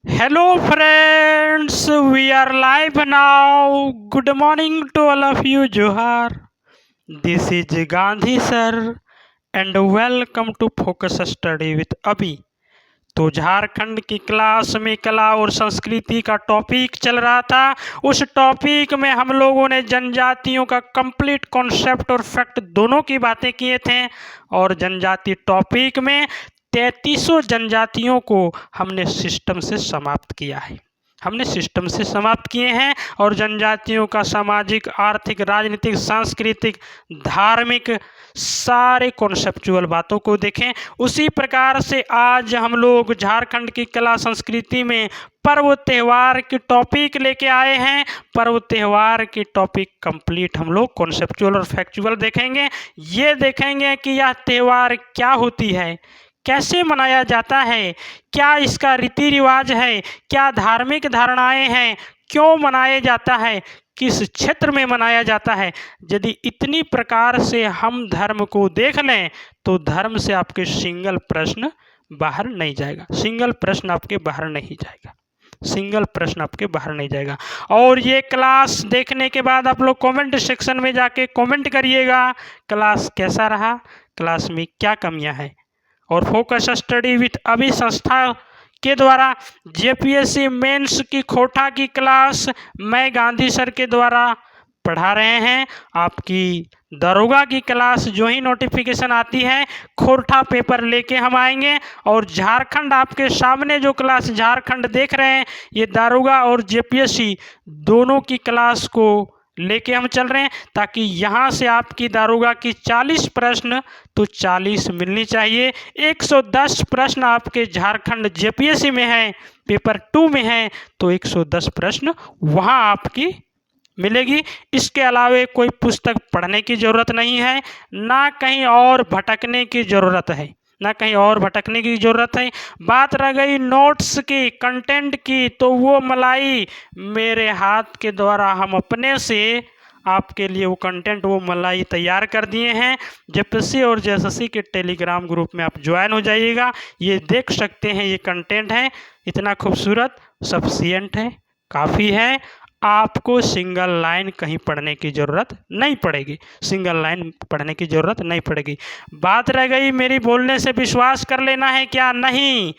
Hello friends, we are live now. Good morning to all of you, Johar. This is Gandhi sir and welcome to Focus Study with Abhi. तो झारखंड की class में कला और संस्कृति का topic चल रहा था। उस टॉपिक में हम लोगों ने जनजातियों का कंप्लीट कॉन्सेप्ट और फैक्ट दोनों की बातें किए थे और जनजाति टॉपिक में 3300 जनजातियों को हमने सिस्टम से समाप्त किया है। हमने सिस्टम से समाप्त किए हैं और जनजातियों का सामाजिक, आर्थिक, राजनीतिक, सांस्कृतिक, धार्मिक सारे कॉन्सेप्चुअल बातों को देखें। उसी प्रकार से आज हम लोग झारखंड की कला संस्कृति में पर्व त्यौहार की टॉपिक लेके आए हैं। पर्व त्यौहार की टॉपिक कंप्लीट हम लोग कॉन्सेप्चुअल और फैक्चुअल देखेंगे। ये देखेंगे कि यह त्यौहार क्या होती है, कैसे मनाया जाता है, क्या इसका रीति रिवाज है, क्या धार्मिक धारणाएं हैं, क्यों मनाया जाता है, किस क्षेत्र में मनाया जाता है। यदि इतनी प्रकार से हम धर्म को देख लें तो धर्म से आपके सिंगल प्रश्न बाहर नहीं जाएगा। सिंगल प्रश्न आपके बाहर नहीं जाएगा। सिंगल प्रश्न आपके बाहर नहीं जाएगा। और ये क्लास देखने के बाद आप लोग कमेंट सेक्शन में जाके कमेंट करिएगा क्लास कैसा रहा, क्लास में क्या कमियां हैं। और फोकस स्टडी विथ अभी संस्था के द्वारा जेपीएससी मेंस की खोटा की क्लास मैं गांधी सर के द्वारा पढ़ा रहे हैं। आपकी दरोगा की क्लास जो ही नोटिफिकेशन आती है खोटा पेपर लेके हम आएंगे। और झारखंड आपके सामने जो क्लास झारखंड देख रहे हैं ये दारोगा और जेपीएससी दोनों की क्लास को लेके हम चल रहे हैं, ताकि यहाँ से आपकी दारोगा की 40 प्रश्न तो 40 मिलनी चाहिए। 110 प्रश्न आपके झारखंड जेपीएससी में है, पेपर 2 में है, तो 110 प्रश्न वहाँ आपकी मिलेगी। इसके अलावा कोई पुस्तक पढ़ने की ज़रूरत नहीं है, ना कहीं और भटकने की ज़रूरत है, ना कहीं और भटकने की ज़रूरत है। बात रह गई नोट्स की, कंटेंट की, तो वो मलाई मेरे हाथ के द्वारा हम अपने से आपके लिए वो कंटेंट, वो मलाई तैयार कर दिए हैं। जेपीएससी और जेएसएससी के टेलीग्राम ग्रुप में आप ज्वाइन हो जाइएगा। ये देख सकते हैं, ये कंटेंट है, इतना खूबसूरत, सफिशिएंट है, काफ़ी है। आपको सिंगल लाइन कहीं पढ़ने की ज़रूरत नहीं पड़ेगी, सिंगल लाइन पढ़ने की ज़रूरत नहीं पड़ेगी। बात रह गई मेरी बोलने से विश्वास कर लेना है क्या, नहीं।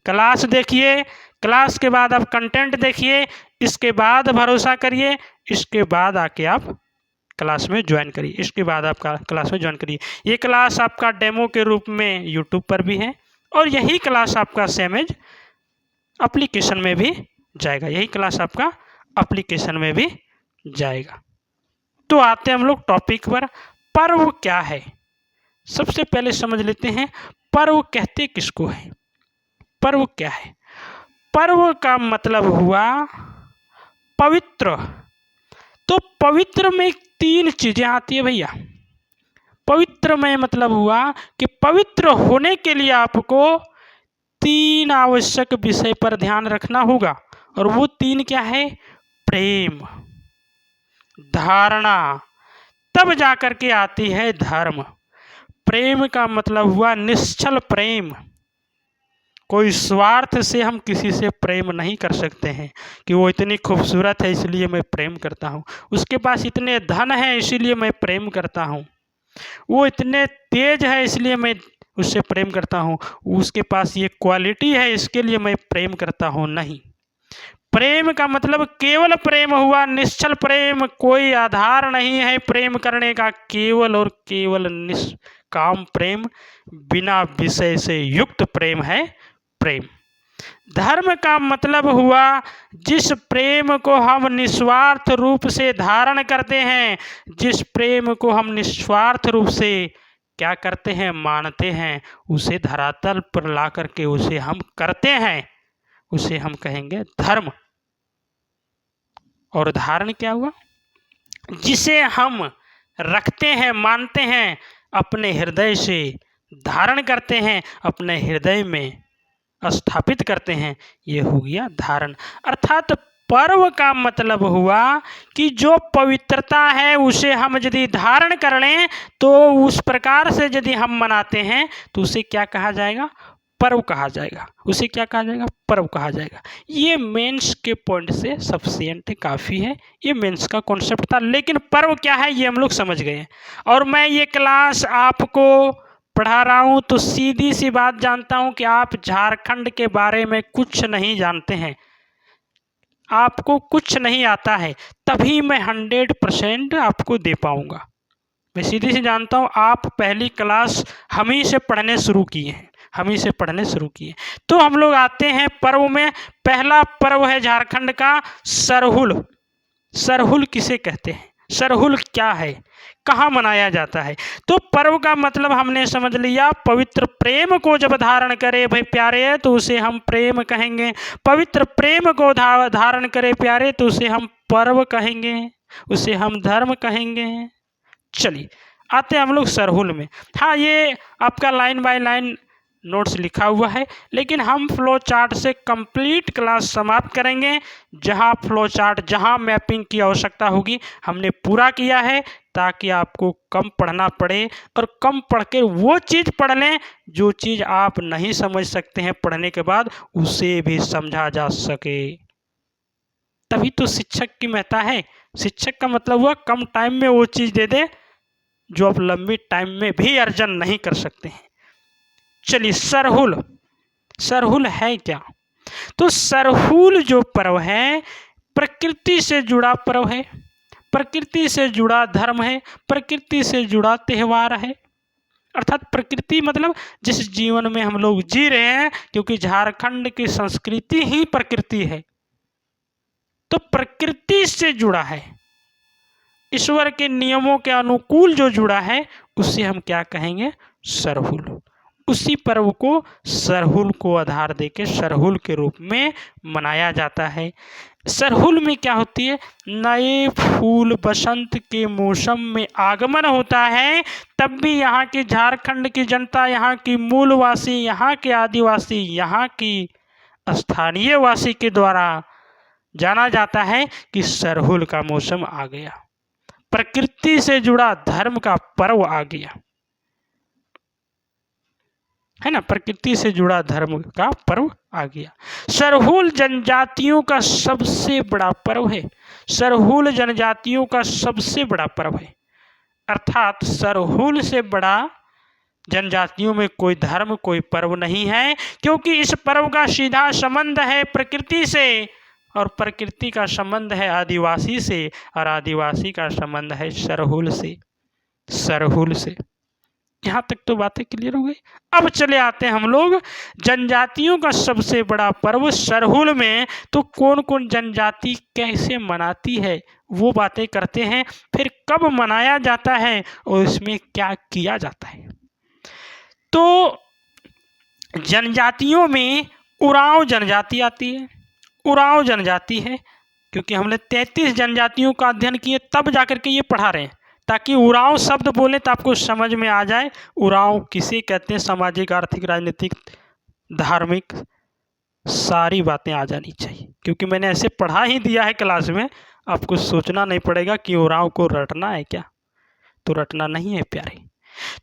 क्लास देखिए, क्लास के बाद आप कंटेंट देखिए, इसके बाद भरोसा करिए, इसके बाद आके आप क्लास में ज्वाइन करिए, इसके बाद आप क्लास में ज्वाइन करिए। ये क्लास आपका डेमो के रूप में यूट्यूब पर भी है और यही क्लास आपका सेमेज एप्लीकेशन में भी जाएगा, यही क्लास आपका एप्लीकेशन में भी जाएगा। तो आते हैं हम लोग टॉपिक पर। पर्व क्या है, सबसे पहले समझ लेते हैं पर्व कहते किसको है। पर्व क्या है? पर्व का मतलब हुआ पवित्र। तो पवित्र में 3 चीजें आती है भैया। पवित्र में मतलब हुआ कि पवित्र होने के लिए आपको 3 आवश्यक विषय पर ध्यान रखना होगा। और वो 3 क्या है? प्रेम, धारणा, तब जाकर के आती है धर्म। प्रेम का मतलब हुआ निश्चल प्रेम। कोई स्वार्थ से हम किसी से प्रेम नहीं कर सकते हैं कि वो इतनी खूबसूरत है इसलिए मैं प्रेम करता हूँ, उसके पास इतने धन है इसीलिए मैं प्रेम करता हूँ, वो इतने तेज है इसलिए मैं उससे प्रेम करता हूँ, उसके पास ये क्वालिटी है इसके लिए मैं प्रेम करता हूँ। नहीं, प्रेम का मतलब केवल प्रेम हुआ, निश्चल प्रेम, कोई आधार नहीं है प्रेम करने का, केवल और केवल निष्काम प्रेम, बिना विषय से युक्त प्रेम है प्रेम। धर्म का मतलब हुआ जिस प्रेम को हम निस्वार्थ रूप से धारण करते हैं, जिस प्रेम को हम निस्वार्थ रूप से क्या करते हैं, मानते हैं, उसे धरातल पर ला करके उसे हम करते हैं, उसे हम कहेंगे धर्म। और धारण क्या हुआ? जिसे हम रखते हैं, मानते हैं, अपने हृदय से धारण करते हैं, अपने हृदय में स्थापित करते हैं, ये हो गया धारण। अर्थात पर्व का मतलब हुआ कि जो पवित्रता है उसे हम यदि धारण कर लें तो उस प्रकार से यदि हम मनाते हैं तो उसे क्या कहा जाएगा? पर्व कहा जाएगा, उसे क्या कहा जाएगा, पर्व कहा जाएगा। ये मेंस के पॉइंट से सफिशिएंट है, काफ़ी है, ये मेंस का कॉन्सेप्ट था। लेकिन पर्व क्या है ये हम लोग समझ गए हैं। और मैं ये क्लास आपको पढ़ा रहा हूँ तो सीधी सी बात जानता हूँ कि आप झारखंड के बारे में कुछ नहीं जानते हैं, आपको कुछ नहीं आता है, तभी मैं 100% आपको दे पाऊँगा। मैं सीधी सी जानता हूँ आप पहली क्लास हम ही से पढ़ने शुरू किए हैं, हम ही से पढ़ने शुरू किए। तो हम लोग आते हैं पर्व में। पहला पर्व है झारखंड का सरहुल। सरहुल किसे कहते हैं, सरहुल क्या है, कहाँ मनाया जाता है? तो पर्व का मतलब हमने समझ लिया, पवित्र प्रेम को जब धारण करे भाई प्यारे तो उसे हम प्रेम कहेंगे। पवित्र प्रेम को धारण करे प्यारे तो उसे हम पर्व कहेंगे, उसे हम धर्म कहेंगे। चलिए आते हैं हम लोग सरहुल में। हाँ, ये आपका लाइन बाय लाइन नोट्स लिखा हुआ है, लेकिन हम फ्लो चार्ट से कंप्लीट क्लास समाप्त करेंगे। जहाँ फ्लो चार्ट, जहाँ मैपिंग की आवश्यकता होगी हमने पूरा किया है, ताकि आपको कम पढ़ना पड़े और कम पढ़ के वो चीज़ पढ़ लें जो चीज़ आप नहीं समझ सकते हैं, पढ़ने के बाद उसे भी समझा जा सके। तभी तो शिक्षक की महत्ता है। शिक्षक का मतलब हुआ कम टाइम में वो चीज़ दे दे जो आप लंबी टाइम में भी अर्जन नहीं कर सकते हैं। चलिए सरहुल, सरहुल है क्या? तो सरहुल जो पर्व है प्रकृति से जुड़ा पर्व है, प्रकृति से जुड़ा धर्म है, प्रकृति से जुड़ा त्यौहार है। अर्थात प्रकृति मतलब जिस जीवन में हम लोग जी रहे हैं, क्योंकि झारखंड की संस्कृति ही प्रकृति है, तो प्रकृति से जुड़ा है, ईश्वर के नियमों के अनुकूल जो जुड़ा है उसे हम क्या कहेंगे, सरहुल। उसी पर्व को सरहुल को आधार देके सरहुल के रूप में मनाया जाता है। सरहुल में क्या होती है, नए फूल बसंत के मौसम में आगमन होता है, तब भी यहाँ की झारखंड की जनता, यहाँ की मूलवासी, यहाँ के आदिवासी, यहाँ की स्थानीय वासी के द्वारा जाना जाता है कि सरहुल का मौसम आ गया, प्रकृति से जुड़ा धर्म का पर्व आ गया, है ना, प्रकृति से जुड़ा धर्म का पर्व आ गया। सरहुल जनजातियों का सबसे बड़ा पर्व है, सरहुल जनजातियों का सबसे बड़ा पर्व है। अर्थात सरहुल से बड़ा जनजातियों में कोई धर्म, कोई पर्व नहीं है, क्योंकि इस पर्व का सीधा संबंध है प्रकृति से, और प्रकृति का संबंध है आदिवासी से, और आदिवासी का संबंध है सरहुल से, सरहुल से। यहाँ तक तो बातें क्लियर हो गई। अब चले आते हैं हम लोग जनजातियों का सबसे बड़ा पर्व सरहुल में। तो कौन कौन जनजाति कैसे मनाती है वो बातें करते हैं, फिर कब मनाया जाता है और इसमें क्या किया जाता है। तो जनजातियों में उरांव जनजाति आती है। उरांव जनजाति है क्योंकि हमने 33 जनजातियों का अध्ययन किए, तब जाकर के ये पढ़ा रहे हैं, ताकि उरांव शब्द बोले तो आपको समझ में आ जाए उरांव किसे कहते हैं। सामाजिक, आर्थिक, राजनीतिक, धार्मिक सारी बातें आ जानी चाहिए, क्योंकि मैंने ऐसे पढ़ा ही दिया है क्लास में, आपको सोचना नहीं पड़ेगा कि उरांव को रटना है क्या, तो रटना नहीं है प्यारे।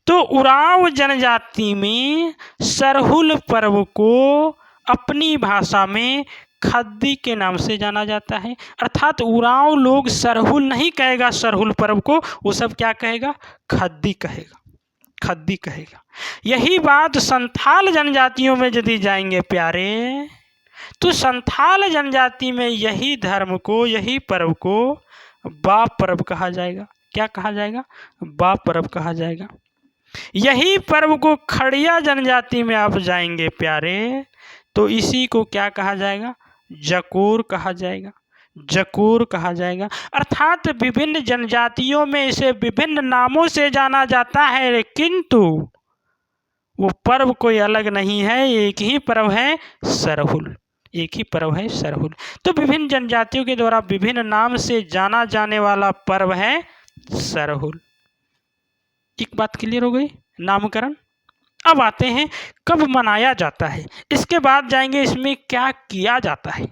तो उरांव जनजाति में सरहुल पर्व को अपनी भाषा में खद्दी के नाम से जाना जाता है। अर्थात उरांव लोग सरहुल नहीं कहेगा सरहुल पर्व को, वो सब क्या कहेगा, खद्दी कहेगा, खद्दी कहेगा। यही बात संथाल जनजातियों में यदि जाएंगे प्यारे, तो संथाल जनजाति में यही धर्म को, यही पर्व को बा पर्व कहा जाएगा। क्या कहा जाएगा, बा पर्व कहा जाएगा। यही पर्व को खड़िया जनजाति में आप जाएंगे प्यारे, तो इसी को क्या कहा जाएगा, जकोर कहा जाएगा, जकोर कहा जाएगा। अर्थात विभिन्न जनजातियों में इसे विभिन्न नामों से जाना जाता है, किंतु वो पर्व कोई अलग नहीं है, एक ही पर्व है सरहुल, एक ही पर्व है सरहुल। तो विभिन्न जनजातियों के द्वारा विभिन्न नाम से जाना जाने वाला पर्व है सरहुल। एक बात क्लियर हो गई, नामकरण। अब आते हैं कब मनाया जाता है, इसके बाद जाएंगे इसमें क्या किया जाता है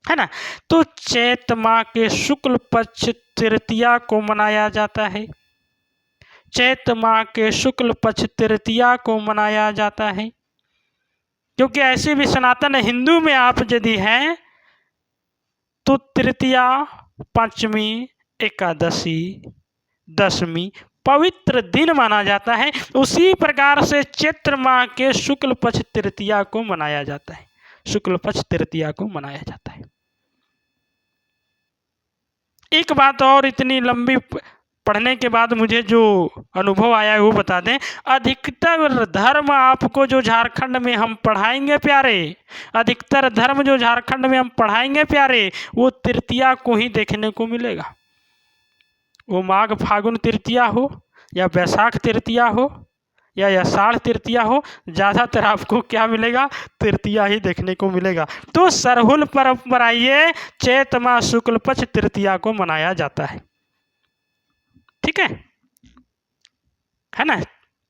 ना। तो चैत माह के शुक्ल पक्ष तृतीया को मनाया जाता है, चैत माह के शुक्ल पक्ष तृतीया को मनाया जाता है। क्योंकि ऐसे भी सनातन हिंदू में आप यदि हैं तो तृतीया, पंचमी, एकादशी, दशमी पवित्र दिन माना जाता है। उसी प्रकार से चैत्र माह के शुक्ल पक्ष तृतीया को मनाया जाता है, शुक्ल पक्ष तृतीया को मनाया जाता है। एक बात और, इतनी लंबी पढ़ने के बाद मुझे जो अनुभव आया है वो बता दें। अधिकतर धर्म आपको जो झारखंड में हम पढ़ाएंगे प्यारे, अधिकतर धर्म जो झारखंड में हम पढ़ाएंगे प्यारे, वो तृतीया को ही देखने को मिलेगा। वो माघ फागुन तृतीया हो या बैसाख तृतीया हो या आषाढ़ तृतीया हो, ज़्यादातर आपको क्या मिलेगा? तृतीया ही देखने को मिलेगा। तो सरहुल पर्व पर आइए, चैत माह शुक्ल पक्ष तृतीया को मनाया जाता है, ठीक है ना,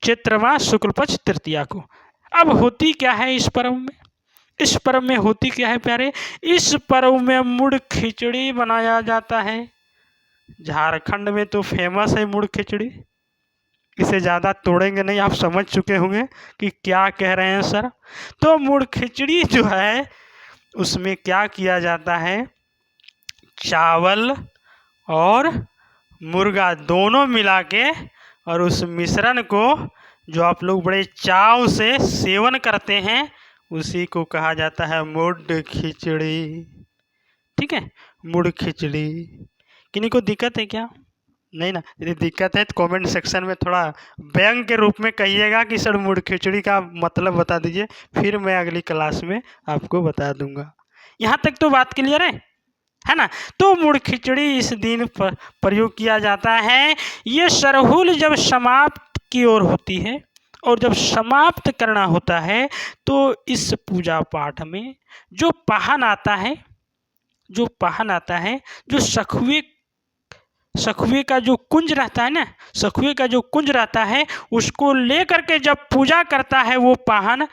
चैत्र माह शुक्ल पक्ष तृतीया को। अब होती क्या है इस पर्व में? इस पर्व में होती क्या है प्यारे? इस पर्व में मुड़ खिचड़ी बनाया जाता है। झारखंड में तो फेमस है मुड़ खिचड़ी, इसे ज़्यादा तोड़ेंगे नहीं, आप समझ चुके होंगे कि क्या कह रहे हैं सर। तो मुड़ खिचड़ी जो है उसमें क्या किया जाता है, चावल और मुर्गा दोनों मिला के और उस मिश्रण को जो आप लोग बड़े चाव से सेवन करते हैं उसी को कहा जाता है मुड़ खिचड़ी, ठीक है, मुड़ खिचड़ी। किन्हीं को दिक्कत है क्या? नहीं ना? यदि दिक्कत है तो कमेंट सेक्शन में थोड़ा व्यंग के रूप में कहिएगा कि सर मुड़ खिचड़ी का मतलब बता दीजिए, फिर मैं अगली क्लास में आपको बता दूंगा। यहाँ तक तो बात क्लियर है ना? तो मुड़ खिचड़ी इस दिन पर प्रयोग किया जाता है। ये सरहुल जब समाप्त की ओर होती है और जब समाप्त करना होता है तो इस पूजा पाठ में जो पाहन आता है, जो पाहन आता है, जो सखुए का जो कुंज रहता है ना, सखुए का जो कुंज रहता है उसको लेकर के जब पूजा करता है वो पाहन,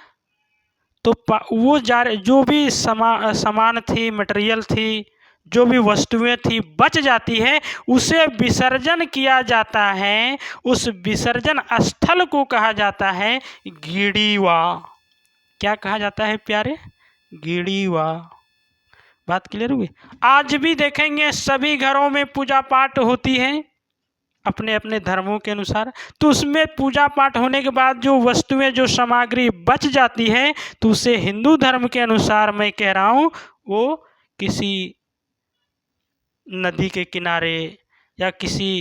तो वो जो भी सामान थी, मटेरियल थी, जो भी वस्तुएं थी बच जाती है, उसे विसर्जन किया जाता है। उस विसर्जन स्थल को कहा जाता है गीड़ीवा। क्या कहा जाता है प्यारे? गीड़ीवा। बात क्लियर हुई? आज भी देखेंगे सभी घरों में पूजा पाठ होती है अपने अपने धर्मों के अनुसार। तो उसमें पूजा पाठ होने के बाद जो वस्तुएं, जो सामग्री बच जाती है, तो उसे हिंदू धर्म के अनुसार मैं कह रहा हूँ वो किसी नदी के किनारे या किसी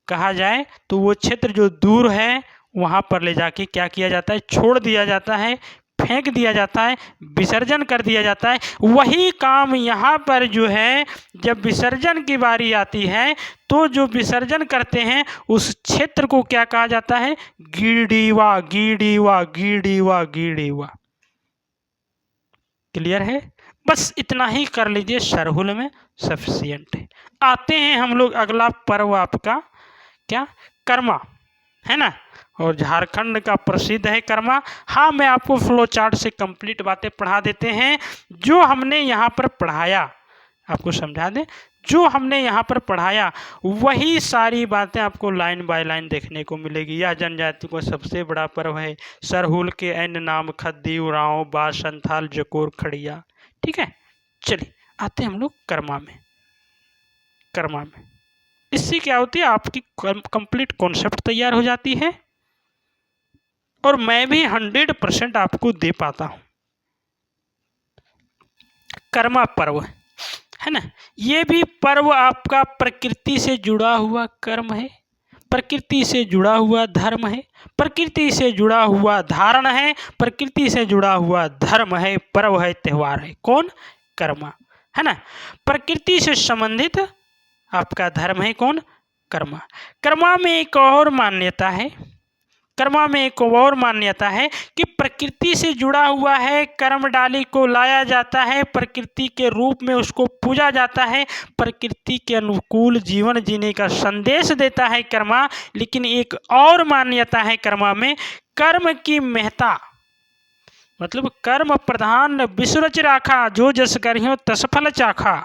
कहा जाए तो वो क्षेत्र जो दूर है वहाँ पर ले जाके क्या किया जाता है, छोड़ दिया जाता है, फेंक दिया जाता है, विसर्जन कर दिया जाता है। वही काम यहाँ पर जो है जब विसर्जन की बारी आती है तो जो विसर्जन करते हैं उस क्षेत्र को क्या कहा जाता है? गीड़ीवा, गीड़ीवा, गीड़ीवा, गीड़ीवा। क्लियर है? बस इतना ही कर लीजिए, सरहुल में सफिशिएंट है। आते हैं हम लोग अगला पर्व आपका क्या? कर्मा, है ना, और झारखंड का प्रसिद्ध है कर्मा। हाँ, मैं आपको फ्लो चार्ट से कंप्लीट बातें पढ़ा देते हैं। जो हमने यहाँ पर पढ़ाया आपको समझा दें, जो हमने यहाँ पर पढ़ाया वही सारी बातें आपको लाइन बाय लाइन देखने को मिलेगी। यह जनजाति का सबसे बड़ा पर्व है। सरहुल के अन्य नाम खद्दी, उरांव, बास, संथाल, जकोर, खड़िया, ठीक है। चलिए आते हैं हम लोग कर्मा में। कर्मा में इससे क्या होती है, आपकी कंप्लीट कॉन्सेप्ट तैयार हो जाती है और मैं भी 100% आपको दे पाता हूँ। कर्मा पर्व है ना, ये भी पर्व आपका प्रकृति से जुड़ा हुआ कर्म है, प्रकृति से जुड़ा हुआ धर्म है, प्रकृति से जुड़ा हुआ धारण है, प्रकृति से जुड़ा हुआ धर्म है, पर्व है, त्यौहार है। कौन? कर्मा, है ना। प्रकृति से संबंधित आपका धर्म है कौन? कर्मा। कर्मा में एक और मान्यता है, कर्मा में एक और मान्यता है कि प्रकृति से जुड़ा हुआ है, कर्म डाली को लाया जाता है, प्रकृति के रूप में उसको पूजा जाता है, प्रकृति के अनुकूल जीवन जीने का संदेश देता है कर्मा। लेकिन एक और मान्यता है कर्मा में, कर्म की महत्ता, मतलब कर्म प्रधान विश्व रच राखा, जो जस करियो तस फल चाखा।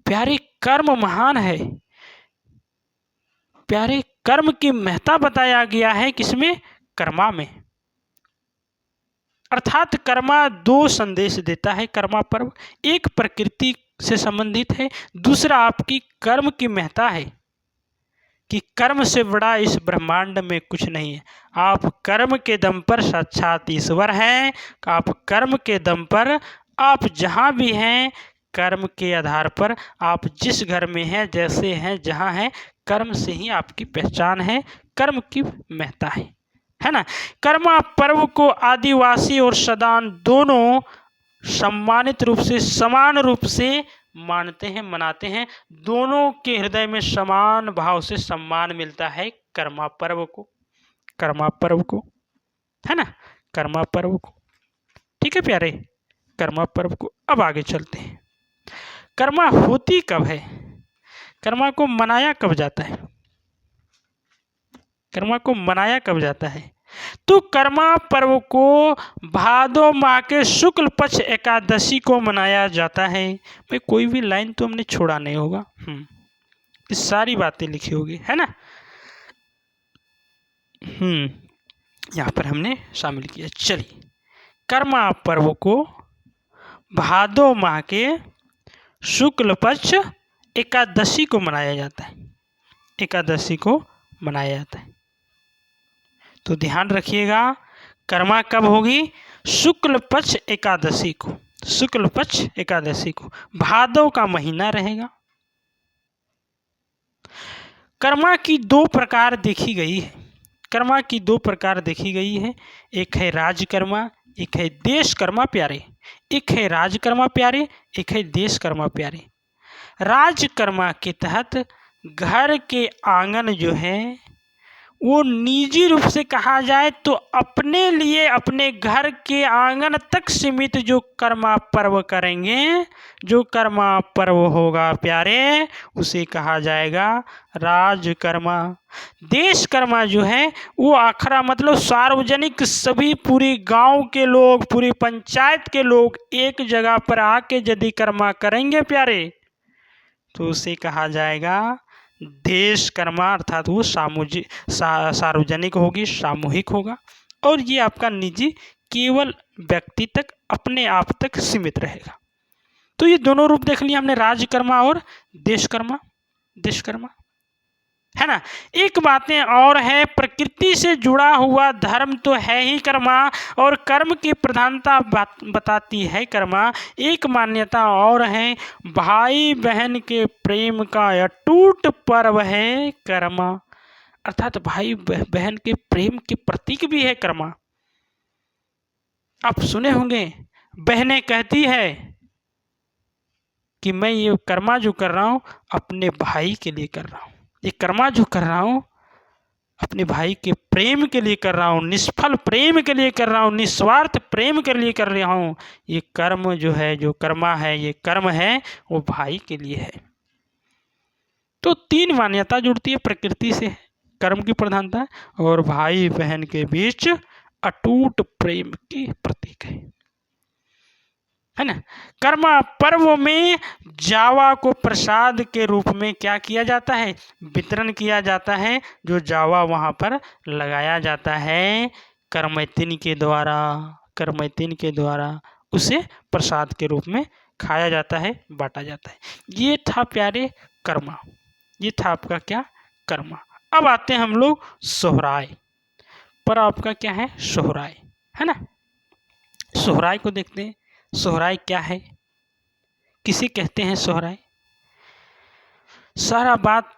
प्यारे कर्म महान है, प्यारे कर्म की महत्ता बताया गया है किसमें? कर्मा में। अर्थात कर्मा दो संदेश देता है। कर्मा पर्व एक प्रकृति से संबंधित है, दूसरा आपकी कर्म की महत्ता है कि कर्म से बड़ा इस ब्रह्मांड में कुछ नहीं है। आप कर्म के दम पर साक्षात ईश्वर हैं। आप कर्म के दम पर आप जहाँ भी हैं, कर्म के आधार पर आप जिस घर में हैं, जैसे हैं, जहाँ हैं, कर्म से ही आपकी पहचान है, कर्म की महत्ता है ना। कर्मा पर्व को आदिवासी और सदान दोनों सम्मानित रूप से, समान रूप से मानते हैं, मनाते हैं। दोनों के हृदय में समान भाव से सम्मान मिलता है कर्मा पर्व को, कर्मा पर्व को, है ना, कर्मा पर्व को। ठीक है प्यारे, कर्मा पर्व को। अब आगे चलते हैं। कर्मा होती कब है, कर्मा को मनाया कब जाता है, कर्मा को मनाया कब जाता है? तो कर्मा पर्व को भादो माह के शुक्ल पक्ष एकादशी को मनाया जाता है। भाई कोई भी लाइन तो हमने छोड़ा नहीं होगा, ये सारी बातें लिखी होगी, है ना। यहाँ पर हमने शामिल किया। चलिए, कर्मा पर्व को भादो माह के शुक्ल पक्ष एकादशी को मनाया जाता है, एकादशी को मनाया जाता है। तो ध्यान रखिएगा, कर्मा कब होगी? शुक्ल पक्ष एकादशी को, शुक्ल पक्ष एकादशी को, भादव का महीना रहेगा। कर्मा की दो प्रकार देखी गई है, कर्मा की दो प्रकार देखी गई है। एक है राजकर्मा, एक है देशकर्मा प्यारे। एक है राजकर्मा प्यारे, एक है देशकर्मा प्यारे। राजकर्मा के तहत घर के आंगन जो है वो निजी रूप से कहा जाए तो अपने लिए, अपने घर के आंगन तक सीमित जो कर्मा पर्व करेंगे, जो कर्मा पर्व होगा प्यारे, उसे कहा जाएगा राजकर्मा। देशकर्मा जो है वो आखरा मतलब सार्वजनिक, सभी पूरी गांव के लोग, पूरी पंचायत के लोग एक जगह पर आके यदि कर्मा करेंगे प्यारे, तो उसे कहा जाएगा देशकर्मा। अर्थात वो सार्वजनिक होगी, सामूहिक होगा, और ये आपका निजी, केवल व्यक्ति तक, अपने आप तक सीमित रहेगा। तो ये दोनों रूप देख लिया हमने, राजकर्मा और देशकर्मा, देशकर्मा, है ना। एक बातें और है, प्रकृति से जुड़ा हुआ धर्म तो है ही कर्मा, और कर्म की प्रधानता बताती है कर्मा। एक मान्यता और है, भाई बहन के प्रेम का अटूट पर्व है कर्मा। अर्थात भाई बहन के प्रेम के प्रतीक भी है कर्मा। आप सुने होंगे, बहनें कहती है कि मैं ये कर्मा जो कर रहा हूँ अपने भाई के लिए कर रहा हूँ, ये कर्मा जो कर रहा हूँ अपने भाई के प्रेम के लिए कर रहा हूँ, निष्फल प्रेम के लिए कर रहा हूँ, निस्वार्थ प्रेम के लिए कर रहा हूँ। ये कर्म जो है, जो कर्मा है, ये कर्म है वो भाई के लिए है। तो तीन मान्यता जुड़ती है, प्रकृति से कर्म की प्रधानता, और भाई बहन के बीच अटूट प्रेम की प्रतीक है ना। कर्मा पर्व में जावा को प्रसाद के रूप में क्या किया जाता है? वितरण किया जाता है। जो जावा वहाँ पर लगाया जाता है कर्मैतिन के द्वारा, कर्मैतिन के द्वारा उसे प्रसाद के रूप में खाया जाता है, बांटा जाता है। ये था प्यारे कर्मा, ये था आपका क्या? कर्मा। अब आते हैं हम लोग सोहराय पर। आपका क्या है? सोहराय, है ना। सोहराय को देखते हैं। सोहराय क्या है, किसे कहते हैं सोहराय? सारा बात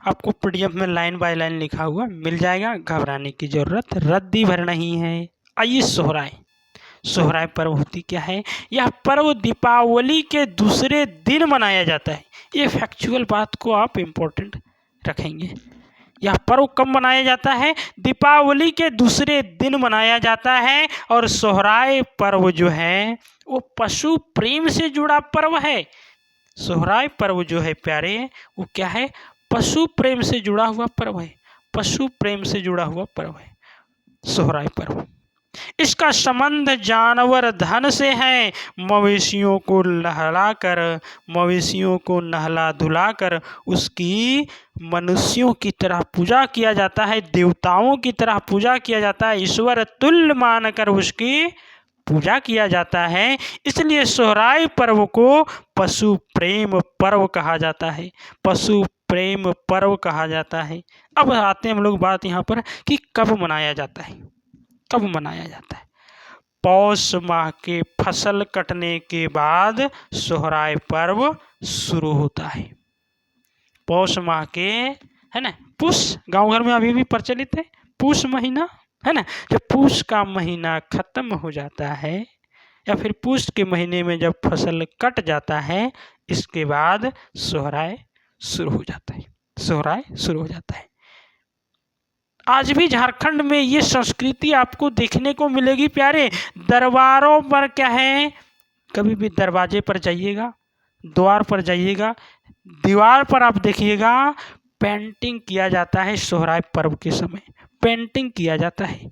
आपको पीडीएफ में लाइन बाय लाइन लिखा हुआ मिल जाएगा, घबराने की जरूरत रद्दी भर नहीं है। आइए सोहराय, सोहराय पर्व होती क्या है? यह पर्व दीपावली के दूसरे दिन मनाया जाता है। ये फैक्चुअल बात को आप इम्पोर्टेंट रखेंगे। यह पर्व कब मनाया जाता है? दीपावली के दूसरे दिन मनाया जाता है। और सोहराय पर्व जो है वो पशु प्रेम से जुड़ा पर्व है। सोहराय पर्व जो है प्यारे वो क्या है? पशु प्रेम से जुड़ा हुआ पर्व है, पशु प्रेम से जुड़ा हुआ पर्व है सोहराय पर्व। इसका संबंध जानवर धन से है। मवेशियों को नहलाकर, मवेशियों को नहला धुलाकर उसकी मनुष्यों की तरह पूजा किया जाता है, देवताओं की तरह पूजा किया जाता है, ईश्वर तुल्य मानकर उसकी पूजा किया जाता है, इसलिए सोहराय पर्व को पशु प्रेम पर्व कहा जाता है। पशु प्रेम पर्व कहा जाता है। अब आते हैं हम लोग बात यहाँ पर कि कब मनाया जाता है। कब मनाया जाता है? पौष माह के फसल कटने के बाद सोहराय पर्व शुरू होता है। पौष माह के, है ना, पुष गांव घर में अभी भी प्रचलित है, पुष महीना, है ना। जब पुष का महीना खत्म हो जाता है या फिर पुष के महीने में जब फसल कट जाता है, इसके बाद सोहराय शुरू हो जाता है। सोहराय शुरू हो जाता है। आज भी झारखंड में ये संस्कृति आपको देखने को मिलेगी प्यारे। दरबारों पर क्या है, कभी भी दरवाजे पर जाइएगा, द्वार पर जाइएगा, दीवार पर आप देखिएगा पेंटिंग किया जाता है। सोहराय पर्व के समय पेंटिंग किया जाता है।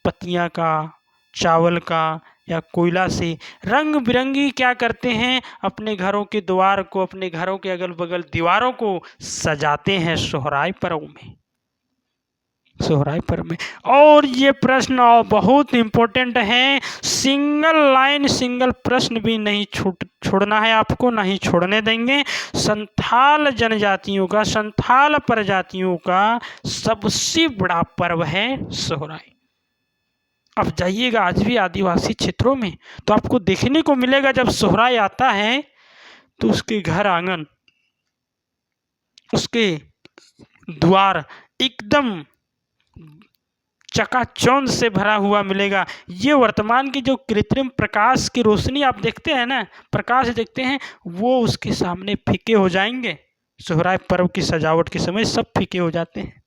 पत्तियां का, चावल का या कोयला से रंग बिरंगी क्या करते हैं, अपने घरों के द्वार को, अपने घरों के अगल बगल दीवारों को सजाते हैं सोहराय पर्व में। सोहराय पर्व में। और ये प्रश्न बहुत इम्पोर्टेंट है, सिंगल लाइन, सिंगल प्रश्न भी नहीं छोड़ना है आपको, ना ही छोड़ने देंगे। संथाल जनजातियों का, संथाल प्रजातियों का सबसे बड़ा पर्व है सोहराय। अब जाइएगा आज भी आदिवासी क्षेत्रों में तो आपको देखने को मिलेगा, जब सोहराय आता है तो उसके घर आंगन, उसके द्वार एकदम चकाचौंध से भरा हुआ मिलेगा। ये वर्तमान की जो कृत्रिम प्रकाश की रोशनी आप देखते हैं ना, प्रकाश देखते हैं, वो उसके सामने फीके हो जाएंगे। सोहराय पर्व की सजावट के समय सब फीके हो जाते हैं।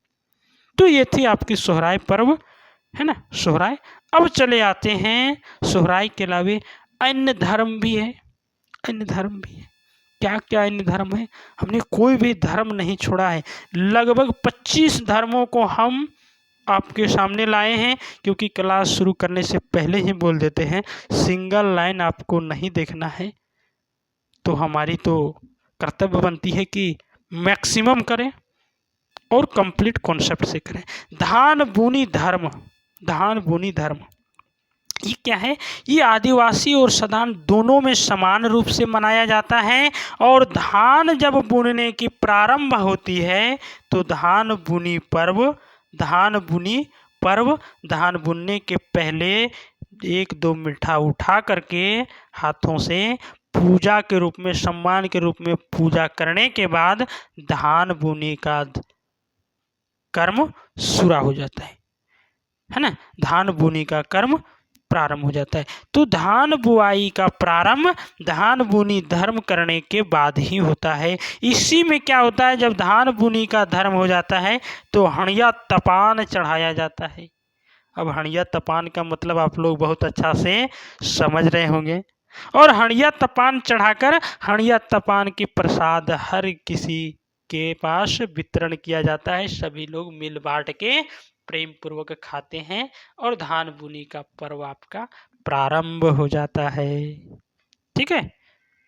तो ये थी आपकी सोहराय पर्व, है ना, सोहराय। अब चले आते हैं सोहराय के अलावे अन्य धर्म भी है। अन्य धर्म भी है। क्या क्या अन्य धर्म है? हमने कोई भी धर्म नहीं छोड़ा है। लगभग 25 धर्मों को हम आपके सामने लाए हैं, क्योंकि क्लास शुरू करने से पहले ही बोल देते हैं सिंगल लाइन आपको नहीं देखना है, तो हमारी तो कर्तव्य बनती है कि मैक्सिमम करें और कंप्लीट कॉन्सेप्ट से करें। धान बुनी धर्म, धान बुनी धर्म ये क्या है? ये आदिवासी और सदान दोनों में समान रूप से मनाया जाता है। और धान जब बुनने की प्रारंभ होती है तो धान बुनी पर्व, धान बुनी पर्व, धान बुनने के पहले 1-2 मिठा उठा करके हाथों से पूजा के रूप में, सम्मान के रूप में पूजा करने के बाद धान बुनी का कर्म शुरू हो जाता है ना। धान बुनी का कर्म प्रारंभ हो जाता है। तो धान बुआई का प्रारंभ धान बुनी धर्म करने के बाद ही होता है। इसी में क्या होता है, जब धान बुनी का धर्म हो जाता है तो हणिया तपान चढ़ाया जाता है। अब हणिया तपान का मतलब आप लोग बहुत अच्छा से समझ रहे होंगे। और हणिया तपान चढ़ाकर हणिया तपान के प्रसाद हर किसी के पास वितरण किया जाता है। सभी लोग मिल बांट के प्रेम पूर्वक खाते हैं और धान बुनी का पर्व आपका प्रारंभ हो जाता है। ठीक है,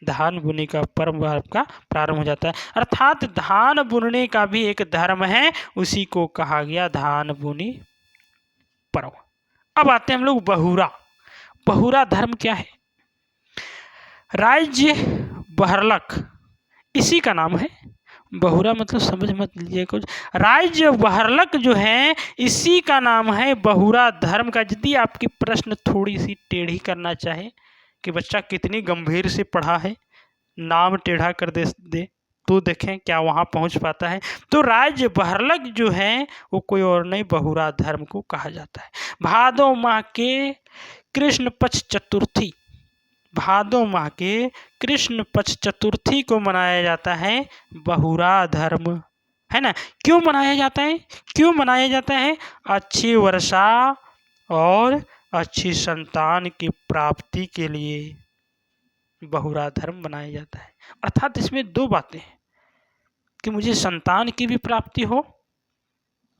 धान बुनी का पर्व आपका प्रारंभ हो जाता है। अर्थात धान बुनने का भी एक धर्म है, उसी को कहा गया धान बुनी पर्व। अब आते हैं हम लोग बहुरा। बहुरा धर्म क्या है? राज्य बहरलख इसी का नाम है। बहुरा मतलब समझ मत लीजिए कुछ। राज्य बहरलख जो है इसी का नाम है बहुरा धर्म का। यदि आपकी प्रश्न थोड़ी सी टेढ़ी करना चाहे कि बच्चा कितनी गंभीर से पढ़ा है, नाम टेढ़ा कर दे तो देखें क्या वहाँ पहुँच पाता है। तो राज्य बहरलख जो है वो कोई और नहीं, बहुरा धर्म को कहा जाता है। भादो माह के कृष्ण पक्ष चतुर्थी, भादो माह के कृष्ण पक्ष चतुर्थी को मनाया जाता है बहुरा धर्म, है ना। क्यों मनाया जाता है? क्यों मनाया जाता है? अच्छी वर्षा और अच्छी संतान की प्राप्ति के लिए बहुरा धर्म मनाया जाता है। अर्थात इसमें 2 बातें हैं कि मुझे संतान की भी प्राप्ति हो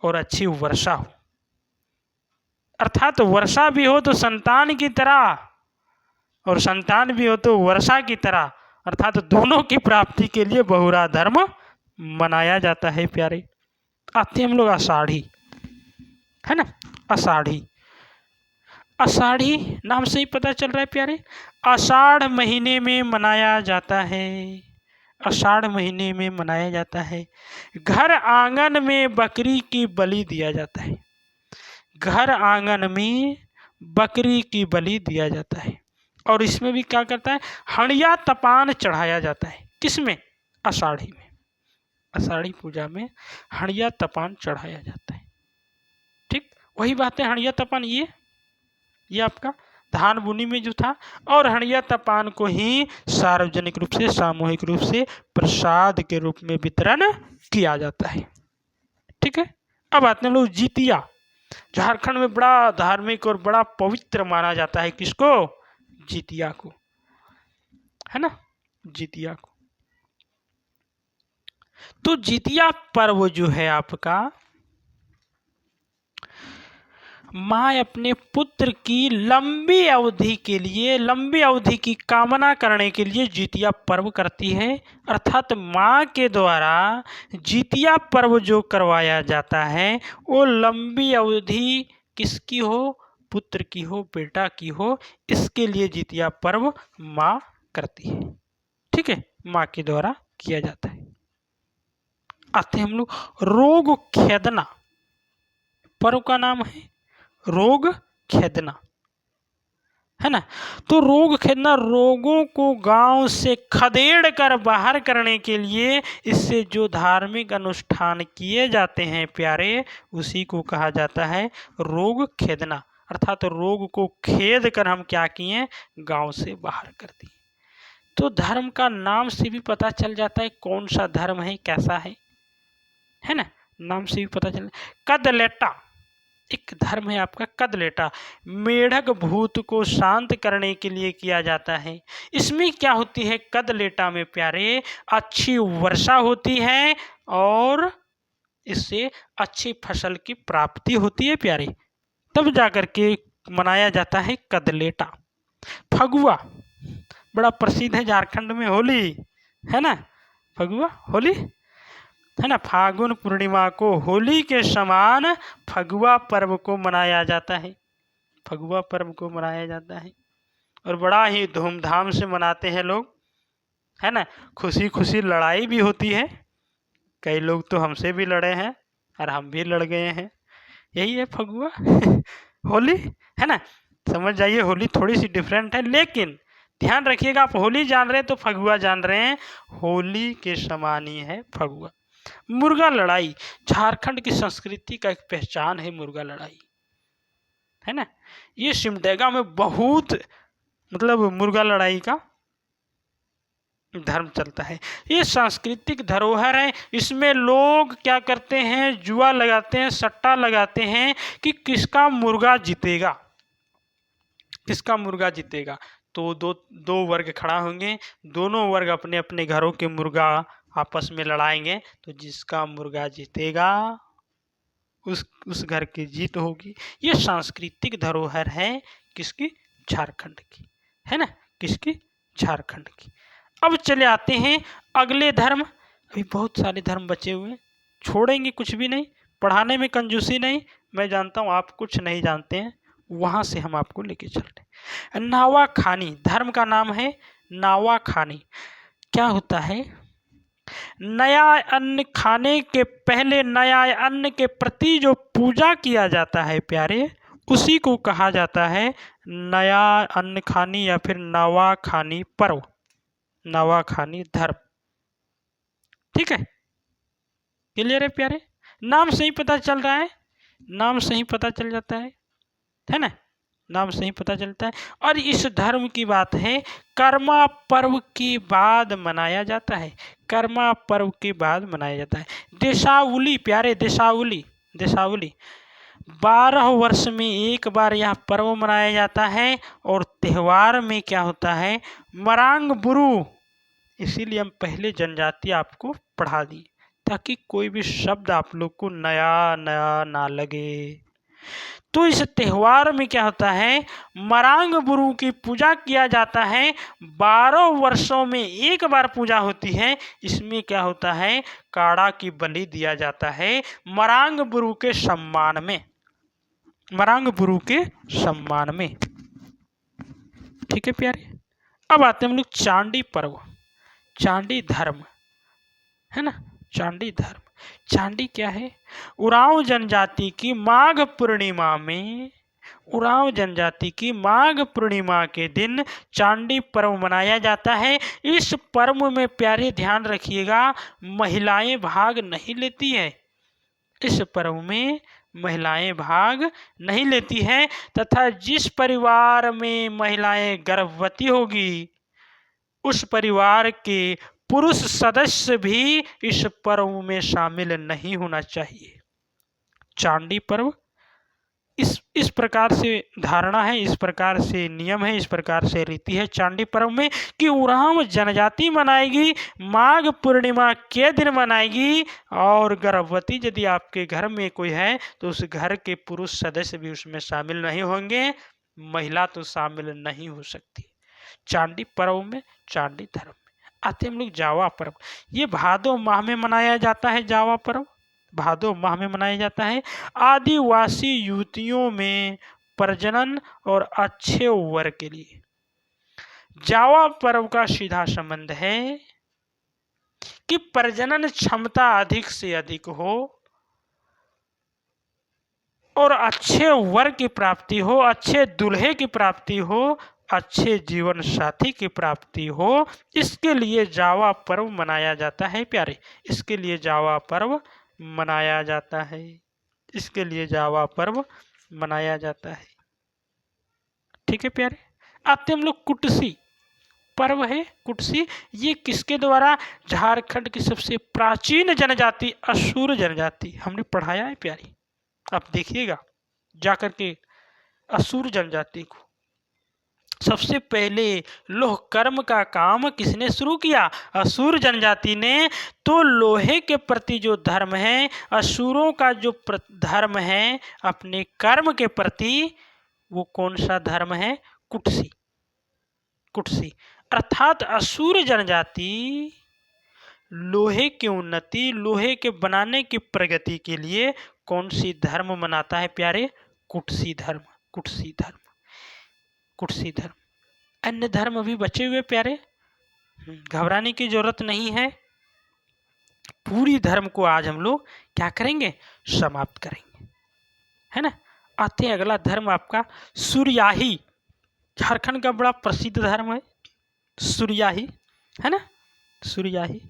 और अच्छी वर्षा हो। अर्थात वर्षा भी हो तो संतान की तरह और संतान भी हो तो वर्षा की तरह, अर्थात दोनों की प्राप्ति के लिए बहुरा धर्म मनाया जाता है प्यारे। आते हम लोग आषाढ़ी, है ना, आषाढ़ी। आषाढ़ी नाम से ही पता चल रहा है प्यारे, आषाढ़ महीने में मनाया जाता है, आषाढ़ महीने में मनाया जाता है। घर आंगन में बकरी की बलि दिया जाता है, घर आंगन में बकरी की बलि दिया जाता है। और इसमें भी क्या करता है, हंडिया तपान चढ़ाया जाता है। किसमें? आषाढ़ी में, आषाढ़ी पूजा में हंडिया तपान चढ़ाया जाता है। ठीक, वही बात है, हंडिया तपान ये आपका धान बुनी में जो था, और हंडिया तपान को ही सार्वजनिक रूप से, सामूहिक रूप से प्रसाद के रूप में वितरण किया जाता है। ठीक है, अब आते हैं लोग जितिया। झारखंड में बड़ा धार्मिक और बड़ा पवित्र माना जाता है किसको? जितिया को, है ना, जितिया को। तो जितिया पर्व जो है आपका, माँ अपने पुत्र की लंबी अवधि के लिए, लंबी अवधि की कामना करने के लिए जितिया पर्व करती है। अर्थात माँ के द्वारा जितिया पर्व जो करवाया जाता है वो लंबी अवधि किसकी हो? पुत्र की हो, बेटा की हो, इसके लिए जितिया पर्व माँ करती है। ठीक है, माँ के द्वारा किया जाता है। आते हैं हम लोग रोग खेदना, पर्व का नाम है रोग खेदना, है ना। तो रोग खेदना, रोगों को गांव से खदेड़ कर बाहर करने के लिए इससे जो धार्मिक अनुष्ठान किए जाते हैं प्यारे, उसी को कहा जाता है रोग खेदना। अर्थात रोग को खेद कर हम क्या किए? गांव से बाहर कर दिए। तो धर्म का नाम से भी पता चल जाता है कौन सा धर्म है, कैसा है ना, नाम से भी पता चल। कदलेटा एक धर्म है आपका, कदलेटा, मेढक भूत को शांत करने के लिए किया जाता है। इसमें क्या होती है? कदलेटा में प्यारे अच्छी वर्षा होती है और इससे अच्छी फसल की प्राप्ति होती है प्यारे, तब जाकर के मनाया जाता है कदलेटा। फगुआ बड़ा प्रसिद्ध है झारखंड में, होली, है ना, फगुआ होली, है ना। फागुन पूर्णिमा को होली के समान फगुआ पर्व को मनाया जाता है, फगुआ पर्व को मनाया जाता है और बड़ा ही धूमधाम से मनाते हैं लोग, है ना। खुशी खुशी लड़ाई भी होती है, कई लोग तो हमसे भी लड़े हैं और हम भी लड़ गए हैं। यही है फगुआ होली, है ना। समझ जाइए, होली थोड़ी सी डिफरेंट है, लेकिन ध्यान रखिएगा, आप होली जान रहे हैं तो फगुआ जान रहे हैं, होली के समान ही है फगुआ। मुर्गा लड़ाई झारखंड की संस्कृति का एक पहचान है, मुर्गा लड़ाई, है ना। ये सिमडेगा में बहुत मतलब मुर्गा लड़ाई का धर्म चलता है। ये सांस्कृतिक धरोहर है। इसमें लोग क्या करते हैं? जुआ लगाते हैं, सट्टा लगाते हैं कि किसका मुर्गा जीतेगा, किसका मुर्गा जीतेगा। तो दो वर्ग खड़ा होंगे, दोनों वर्ग अपने अपने घरों के मुर्गा आपस में लड़ाएंगे, तो जिसका मुर्गा जीतेगा उस घर की जीत होगी। ये सांस्कृतिक धरोहर है किसकी? झारखंड की, है ना, किसकी? झारखंड की। अब चले आते हैं अगले धर्म। अभी बहुत सारे धर्म बचे हुए, छोड़ेंगे कुछ भी नहीं, पढ़ाने में कंजूसी नहीं। मैं जानता हूँ आप कुछ नहीं जानते हैं, वहाँ से हम आपको लेके चल रहे। नावा खानी धर्म का नाम है, नावा खानी। क्या होता है? नया अन्न खाने के पहले नया अन्न के प्रति जो पूजा किया जाता है प्यारे, उसी को कहा जाता है नया अन्न खानी या फिर नवा खानी पर्व, नवा खानी धर्म। ठीक है, क्लियर है प्यारे? नाम से ही पता चल रहा है, नाम से ही पता चल जाता है ना, नाम से ही पता चलता है। और इस धर्म की बात है, कर्मा पर्व के बाद मनाया जाता है, कर्मा पर्व के बाद मनाया जाता है। देशावली प्यारे, देशावली, देशावली 12 वर्ष में एक बार यह पर्व मनाया जाता है। और त्यौहार में क्या होता है? मरांग बुरू, इसीलिए हम पहले जनजाति आपको पढ़ा दी ताकि कोई भी शब्द आप लोग को नया नया ना लगे। तो इस त्यौहार में क्या होता है? मरांग बुरू की पूजा किया जाता है, 12 वर्षों में एक बार पूजा होती है। इसमें क्या होता है? काड़ा की बलि दिया जाता है मरांग बुरू के सम्मान में, मरांग गुरु के सम्मान में। ठीक है प्यारे। अब आते हैं हम लोग चांडी पर्व, चांडी धर्म, है ना। चांडी धर्म, चांडी क्या है? उरांव जनजाति की माघ पूर्णिमा में, उरांव जनजाति की माघ पूर्णिमा के दिन चांडी पर्व मनाया जाता है। इस पर्व में प्यारे ध्यान रखिएगा, महिलाएं भाग नहीं लेती है। इस पर्व में महिलाएं भाग नहीं लेती हैं, तथा जिस परिवार में महिलाएं गर्भवती होगी उस परिवार के पुरुष सदस्य भी इस पर्व में शामिल नहीं होना चाहिए। चांडी पर्व इस प्रकार से धारणा है, इस प्रकार से नियम है, इस प्रकार से रीति है चांडी पर्व में कि उरांव जनजाति मनाएगी, माघ पूर्णिमा के दिन मनाएगी, और गर्भवती यदि आपके घर में कोई है तो उस घर के पुरुष सदस्य भी उसमें शामिल नहीं होंगे, महिला तो शामिल नहीं हो सकती चांडी पर्व में, चांडी धर्म में। आते हम लोग जावा पर्व, ये भादो माह में मनाया जाता है। जावा पर्व भादो माह में मनाया जाता है। आदिवासी युवतियों में प्रजनन और अच्छे वर के लिए जावा पर्व का सीधा संबंध है कि प्रजनन क्षमता अधिक से अधिक हो और अच्छे वर की प्राप्ति हो, अच्छे दूल्हे की प्राप्ति हो, अच्छे जीवन साथी की प्राप्ति हो, इसके लिए जावा पर्व मनाया जाता है प्यारे। इसके लिए जावा पर्व मनाया जाता है, इसके लिए जावा पर्व मनाया जाता है। ठीक है प्यारे। आते हम लोग कुटसी पर्व है। कुटसी ये किसके द्वारा? झारखंड की सबसे प्राचीन जनजाति असुर जनजाति, हमने पढ़ाया है प्यारी, आप देखिएगा जाकर के। असुर जनजाति को सबसे पहले लोह कर्म का काम किसने शुरू किया? असुर जनजाति ने। तो लोहे के प्रति जो धर्म है, असुरों का जो धर्म है अपने कर्म के प्रति, वो कौन सा धर्म है? कुटसी। कुटसी अर्थात असुर जनजाति लोहे की उन्नति, लोहे के बनाने की प्रगति के लिए कौन सी धर्म मनाता है प्यारे? कुटसी धर्म। कुटसी धर्म, कुटसी धर्म। अन्य धर्म अभी बचे हुए प्यारे, घबराने की जरूरत नहीं है। पूरी धर्म को आज हम लोग क्या करेंगे? समाप्त करेंगे, है ना। आते हैं अगला धर्म आपका सूर्याही। झारखंड का बड़ा प्रसिद्ध धर्म है सूर्याही, है ना। सूर्याही,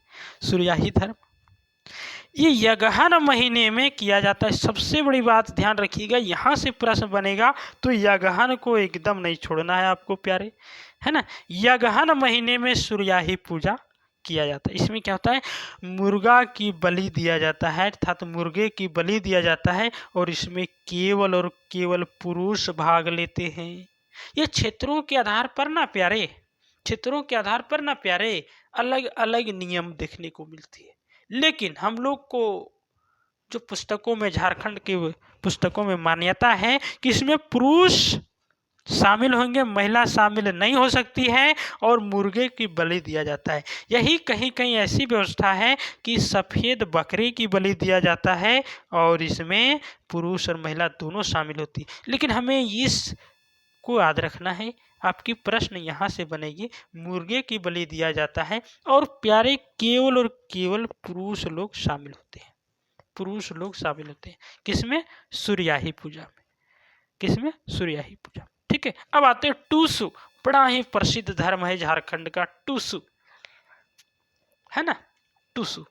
सूर्याही धर्म ये यगहन महीने में किया जाता है। सबसे बड़ी बात ध्यान रखिएगा, यहाँ से प्रश्न बनेगा तो यगहन को एकदम नहीं छोड़ना है आपको प्यारे, है ना। यगहन महीने में सूर्याही पूजा किया जाता है। इसमें क्या होता है? मुर्गा की बलि दिया जाता है, अर्थात मुर्गे की बलि दिया जाता है, और इसमें केवल और केवल पुरुष भाग लेते हैं। ये क्षेत्रों के आधार पर ना प्यारे, क्षेत्रों के आधार पर ना प्यारे अलग अलग नियम देखने को मिलती है। लेकिन हम लोग को जो पुस्तकों में, झारखंड की पुस्तकों में मान्यता है कि इसमें पुरुष शामिल होंगे, महिला शामिल नहीं हो सकती है, और मुर्गे की बलि दिया जाता है। यही कहीं कहीं ऐसी व्यवस्था है कि सफ़ेद बकरी की बलि दिया जाता है और इसमें पुरुष और महिला दोनों शामिल होती है। लेकिन हमें इस को याद रखना है, आपकी प्रश्न यहाँ से बनेगी, मुर्गे की बलि दिया जाता है और प्यारे केवल और केवल पुरुष लोग शामिल होते हैं, पुरुष लोग शामिल होते हैं। किसमें? सूर्याही पूजा में। किसमें? सूर्याही पूजा। ठीक है। अब आते हैं टूसू, बड़ा ही प्रसिद्ध धर्म है झारखंड का टूसू, है ना। टूसू,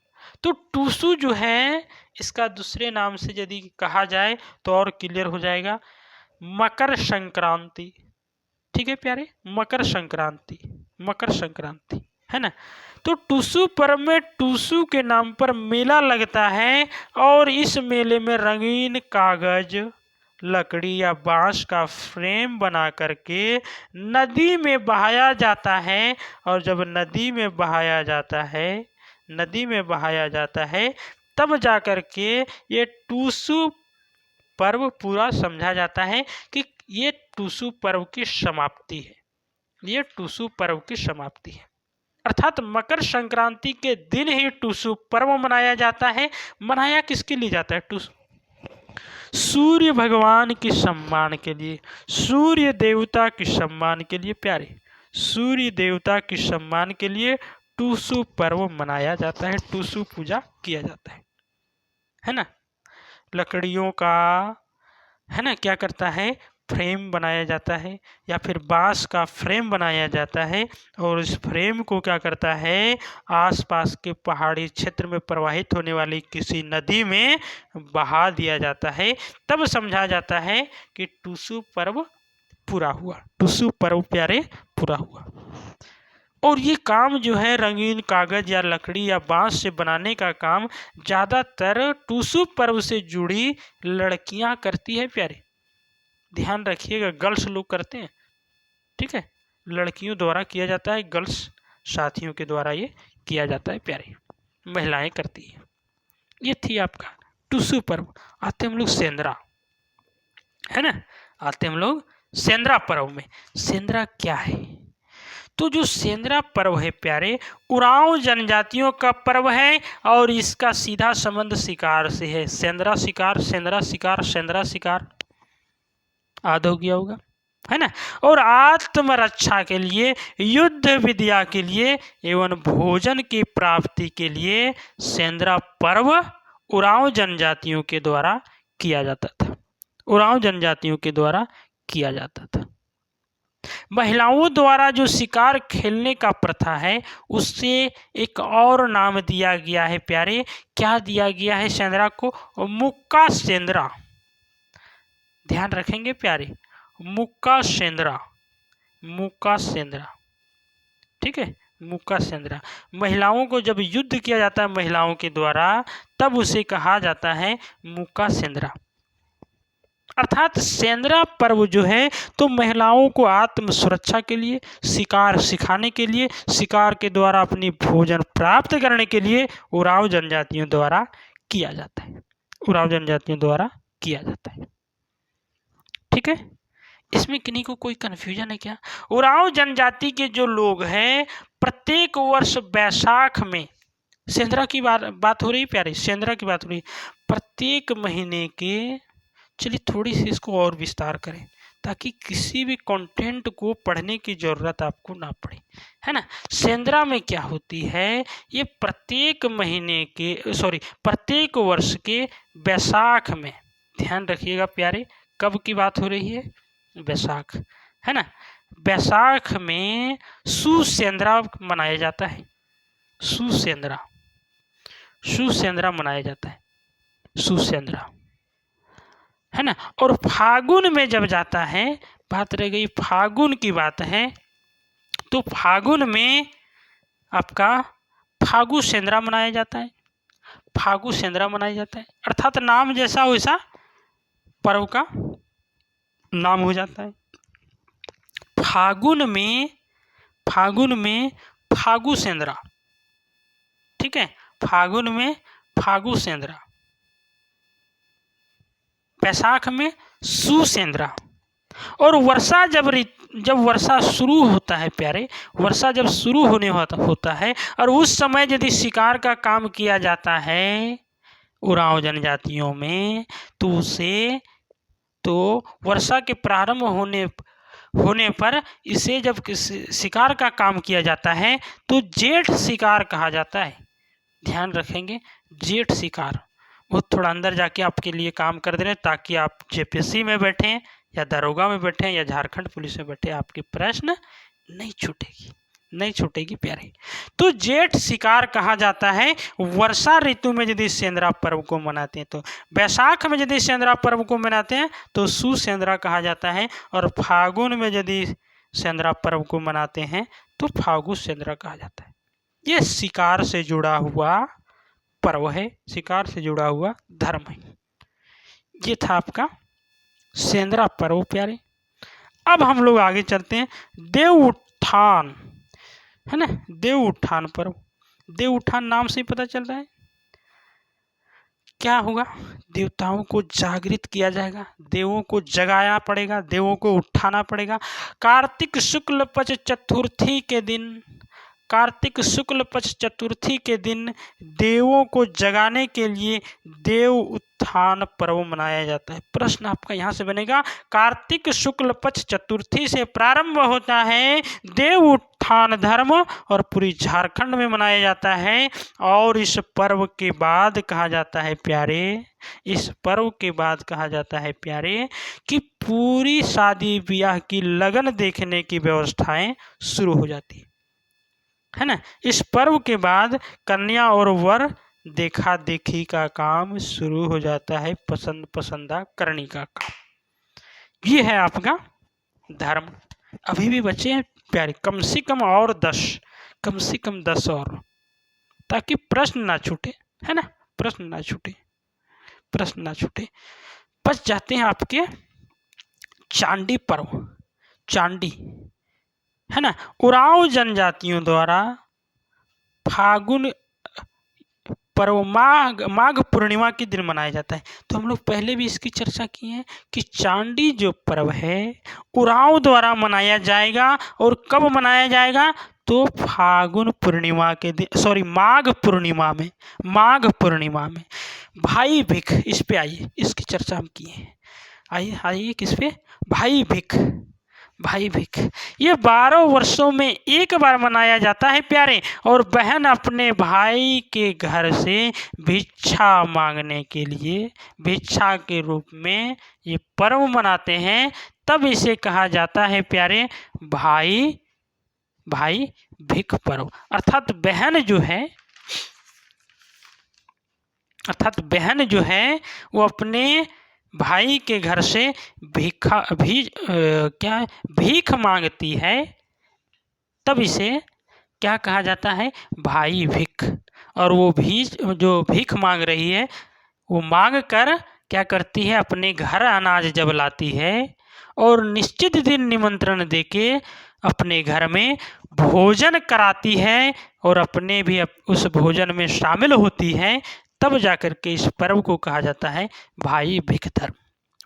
तो टूसू जो है इसका दूसरे नाम से यदि कहा जाए तो और क्लियर हो जाएगा, मकर संक्रांति। ठीक है प्यारे, मकर संक्रांति, मकर संक्रांति, है ना। तो टूसू पर्व में टूसू के नाम पर मेला लगता है और इस मेले में रंगीन कागज, लकड़ी या बांस का फ्रेम बना करके नदी में बहाया जाता है, और जब नदी में बहाया जाता है, नदी में बहाया जाता है, तब जाकर के ये टूसू पर्व पूरा समझा जाता है कि ये टूसू पर्व की समाप्ति है, ये टूसू पर्व की समाप्ति है। अर्थात मकर संक्रांति के दिन ही टूसू पर्व मनाया जाता है। मनाया किसके लिए जाता है? टूसू सूर्य भगवान के सम्मान के लिए, सूर्य देवता के सम्मान के लिए प्यारे, सूर्य देवता के सम्मान के लिए टूसू पर्व मनाया जाता है, टूसू पूजा किया जाता है ना। लकड़ियों का है ना क्या करता है, फ्रेम बनाया जाता है या फिर बांस का फ्रेम बनाया जाता है और इस फ्रेम को क्या करता है, आसपास के पहाड़ी क्षेत्र में प्रवाहित होने वाली किसी नदी में बहा दिया जाता है। तब समझा जाता है कि टूसू पर्व पूरा हुआ, टूसू पर्व प्यारे पूरा हुआ। और ये काम जो है रंगीन कागज या लकड़ी या बांस से बनाने का काम ज़्यादातर टूसू पर्व से जुड़ी लड़कियां करती है प्यारे, ध्यान रखिएगा, गर्ल्स लोग करते हैं, ठीक है, लड़कियों द्वारा किया जाता है, गर्ल्स साथियों के द्वारा ये किया जाता है प्यारे, महिलाएं करती है। ये थी आपका टूसू पर्व। आते हम लोग सेंद्रा, है ना, आते हम लोग सेंद्रा पर्व में। सेंद्रा क्या है, तो जो सेंद्रा पर्व है प्यारे, उरांव जनजातियों का पर्व है और इसका सीधा संबंध शिकार से है। सेंद्रा शिकार, सेंद्रा शिकार, सेंद्रा शिकार आद हो गया होगा, है ना। और आत्मरक्षा के लिए, युद्ध विद्या के लिए एवं भोजन की प्राप्ति के लिए सेंद्रा पर्व उरांव जनजातियों के द्वारा किया जाता था, उरांव जनजातियों के द्वारा किया जाता था। महिलाओं द्वारा जो शिकार खेलने का प्रथा है उससे एक और नाम दिया गया है प्यारे, क्या दिया गया है सेंद्रा को, मुक्का सेंद्रा, ध्यान रखेंगे प्यारे, मुक्का सेंद्रा, मुक्का सेंद्रा, ठीक है, मुक्का सेंद्रा। महिलाओं को जब युद्ध किया जाता है महिलाओं के द्वारा तब उसे कहा जाता है मुक्का सेंद्रा। अर्थात सेंद्रा पर्व जो है तो महिलाओं को आत्म सुरक्षा के लिए, शिकार सिखाने के लिए, शिकार के द्वारा अपनी भोजन प्राप्त करने के लिए उरांव जनजातियों द्वारा किया जाता है, उरांव जनजातियों द्वारा किया जाता है, ठीक है। इसमें किन्हीं को कोई कन्फ्यूजन है क्या? उरांव जनजाति के जो लोग हैं प्रत्येक वर्ष बैसाख में, सेंद्रा की बात हो रही प्यारे, सेंद्रा की बात हो रही, प्रत्येक महीने के, चलिए थोड़ी सी इसको और विस्तार करें ताकि किसी भी कंटेंट को पढ़ने की जरूरत आपको ना पड़े, है ना। सेंद्रा में क्या होती है, ये प्रत्येक महीने के प्रत्येक वर्ष के बैसाख में, ध्यान रखिएगा प्यारे, कब की बात हो रही है, बैसाख, है ना। बैसाख में सुसेंद्रा मनाया जाता है, सुसेंद्रा, सुसेंद्रा मनाया जाता है, सुसेंद्रा, है ना। और फागुन में जब जाता है, बात रह गई फागुन की बात है, तो फागुन में आपका फागु सेंद्रा मनाया जाता है, फागु सेंद्रा मनाया जाता है, अर्थात नाम जैसा वैसा पर्व का नाम हो जाता है। फागुन में फागु सेंद्रा, ठीक है, फागुन में फागु सेंद्रा, बैसाख में सुसेंद्रा। और वर्षा जब वर्षा शुरू होता है प्यारे, वर्षा जब शुरू होने होता है और उस समय यदि शिकार का काम किया जाता है उरांव जनजातियों में तो उसे, तो वर्षा के प्रारंभ होने पर इसे जब शिकार का काम किया जाता है तो जेठ शिकार कहा जाता है, ध्यान रखेंगे, जेठ शिकार। वो थोड़ा अंदर जाके आपके लिए काम कर दे रहे हैं ताकि आप जेपीएससी में बैठें या दरोगा में बैठें या झारखंड पुलिस में बैठे, आपके प्रश्न नहीं छूटेगी, नहीं छूटेगी प्यारे। तो जेठ शिकार कहा जाता है वर्षा ऋतु में यदि सेंद्रा पर्व को मनाते हैं, तो बैसाख में यदि सेंद्रा पर्व को मनाते हैं तो सुसेंद्रा कहा जाता है, और फागुन में यदि सेंद्रा पर्व को मनाते हैं तो फागु सेंद्रा कहा जाता है। ये शिकार से जुड़ा हुआ पर्व है, शिकार से जुड़ा हुआ धर्म है। ये था आपका सेंद्रा पर्व प्यारे। अब हम लोग आगे चलते हैं, देव उत्थान, है ना, देव उत्थान पर्व। देव उत्थान नाम से ही पता चल रहा है क्या होगा, देवताओं को जागृत किया जाएगा, देवों को जगाया पड़ेगा, देवों को उठाना पड़ेगा। कार्तिक शुक्ल पक्ष चतुर्थी के दिन, कार्तिक शुक्ल पक्ष चतुर्थी के दिन देवों को जगाने के लिए देव उत्थान पर्व मनाया जाता है। प्रश्न आपका यहाँ से बनेगा, कार्तिक शुक्ल पक्ष चतुर्थी से प्रारंभ होता है देव उत्थान धर्म और पूरी झारखंड में मनाया जाता है। और इस पर्व के बाद कहा जाता है प्यारे, इस पर्व के बाद कहा जाता है प्यारे कि पूरी शादी ब्याह की लगन देखने की व्यवस्थाएं शुरू हो जाती है ना। इस पर्व के बाद कन्या और वर देखा देखी का काम शुरू हो जाता है, पसंद पसंदा करने का काम। ये है आपका धर्म। अभी भी बचे हैं प्यारे कम से कम और 10, कम से कम 10 और, ताकि प्रश्न ना छूटे, है ना, प्रश्न ना छूटे, प्रश्न ना छूटे। बच जाते हैं आपके चांडी पर्व। चांडी है ना, उरांव जनजातियों द्वारा फागुन पर्व माघ पूर्णिमा के दिन मनाया जाता है। तो हम लोग पहले भी इसकी चर्चा की है कि चांडी जो पर्व है उरांव द्वारा मनाया जाएगा। और कब मनाया जाएगा? तो फागुन पूर्णिमा के दिन, सॉरी माघ पूर्णिमा में, माघ पूर्णिमा में। भाई भिख, इस पे आइए, इसकी चर्चा हम की है। आइए आइए किस पे? भाई भिख। भाई भिख ये 12 वर्षों में एक बार मनाया जाता है प्यारे। और बहन अपने भाई के घर से भिक्षा मांगने के लिए, भिक्षा के रूप में ये पर्व मनाते हैं। तब इसे कहा जाता है प्यारे भाई भिख पर्व। अर्थात बहन जो है वो अपने भाई के घर से भीख मांगती है। तब इसे क्या कहा जाता है? भाई भिख। और वो जो भीख मांग रही है वो मांग कर क्या करती है? अपने घर अनाज जब लाती है और निश्चित दिन निमंत्रण देके अपने घर में भोजन कराती है और अपने भी उस भोजन में शामिल होती है, तब जाकर के इस पर्व को कहा जाता है भाई भिख धर्म।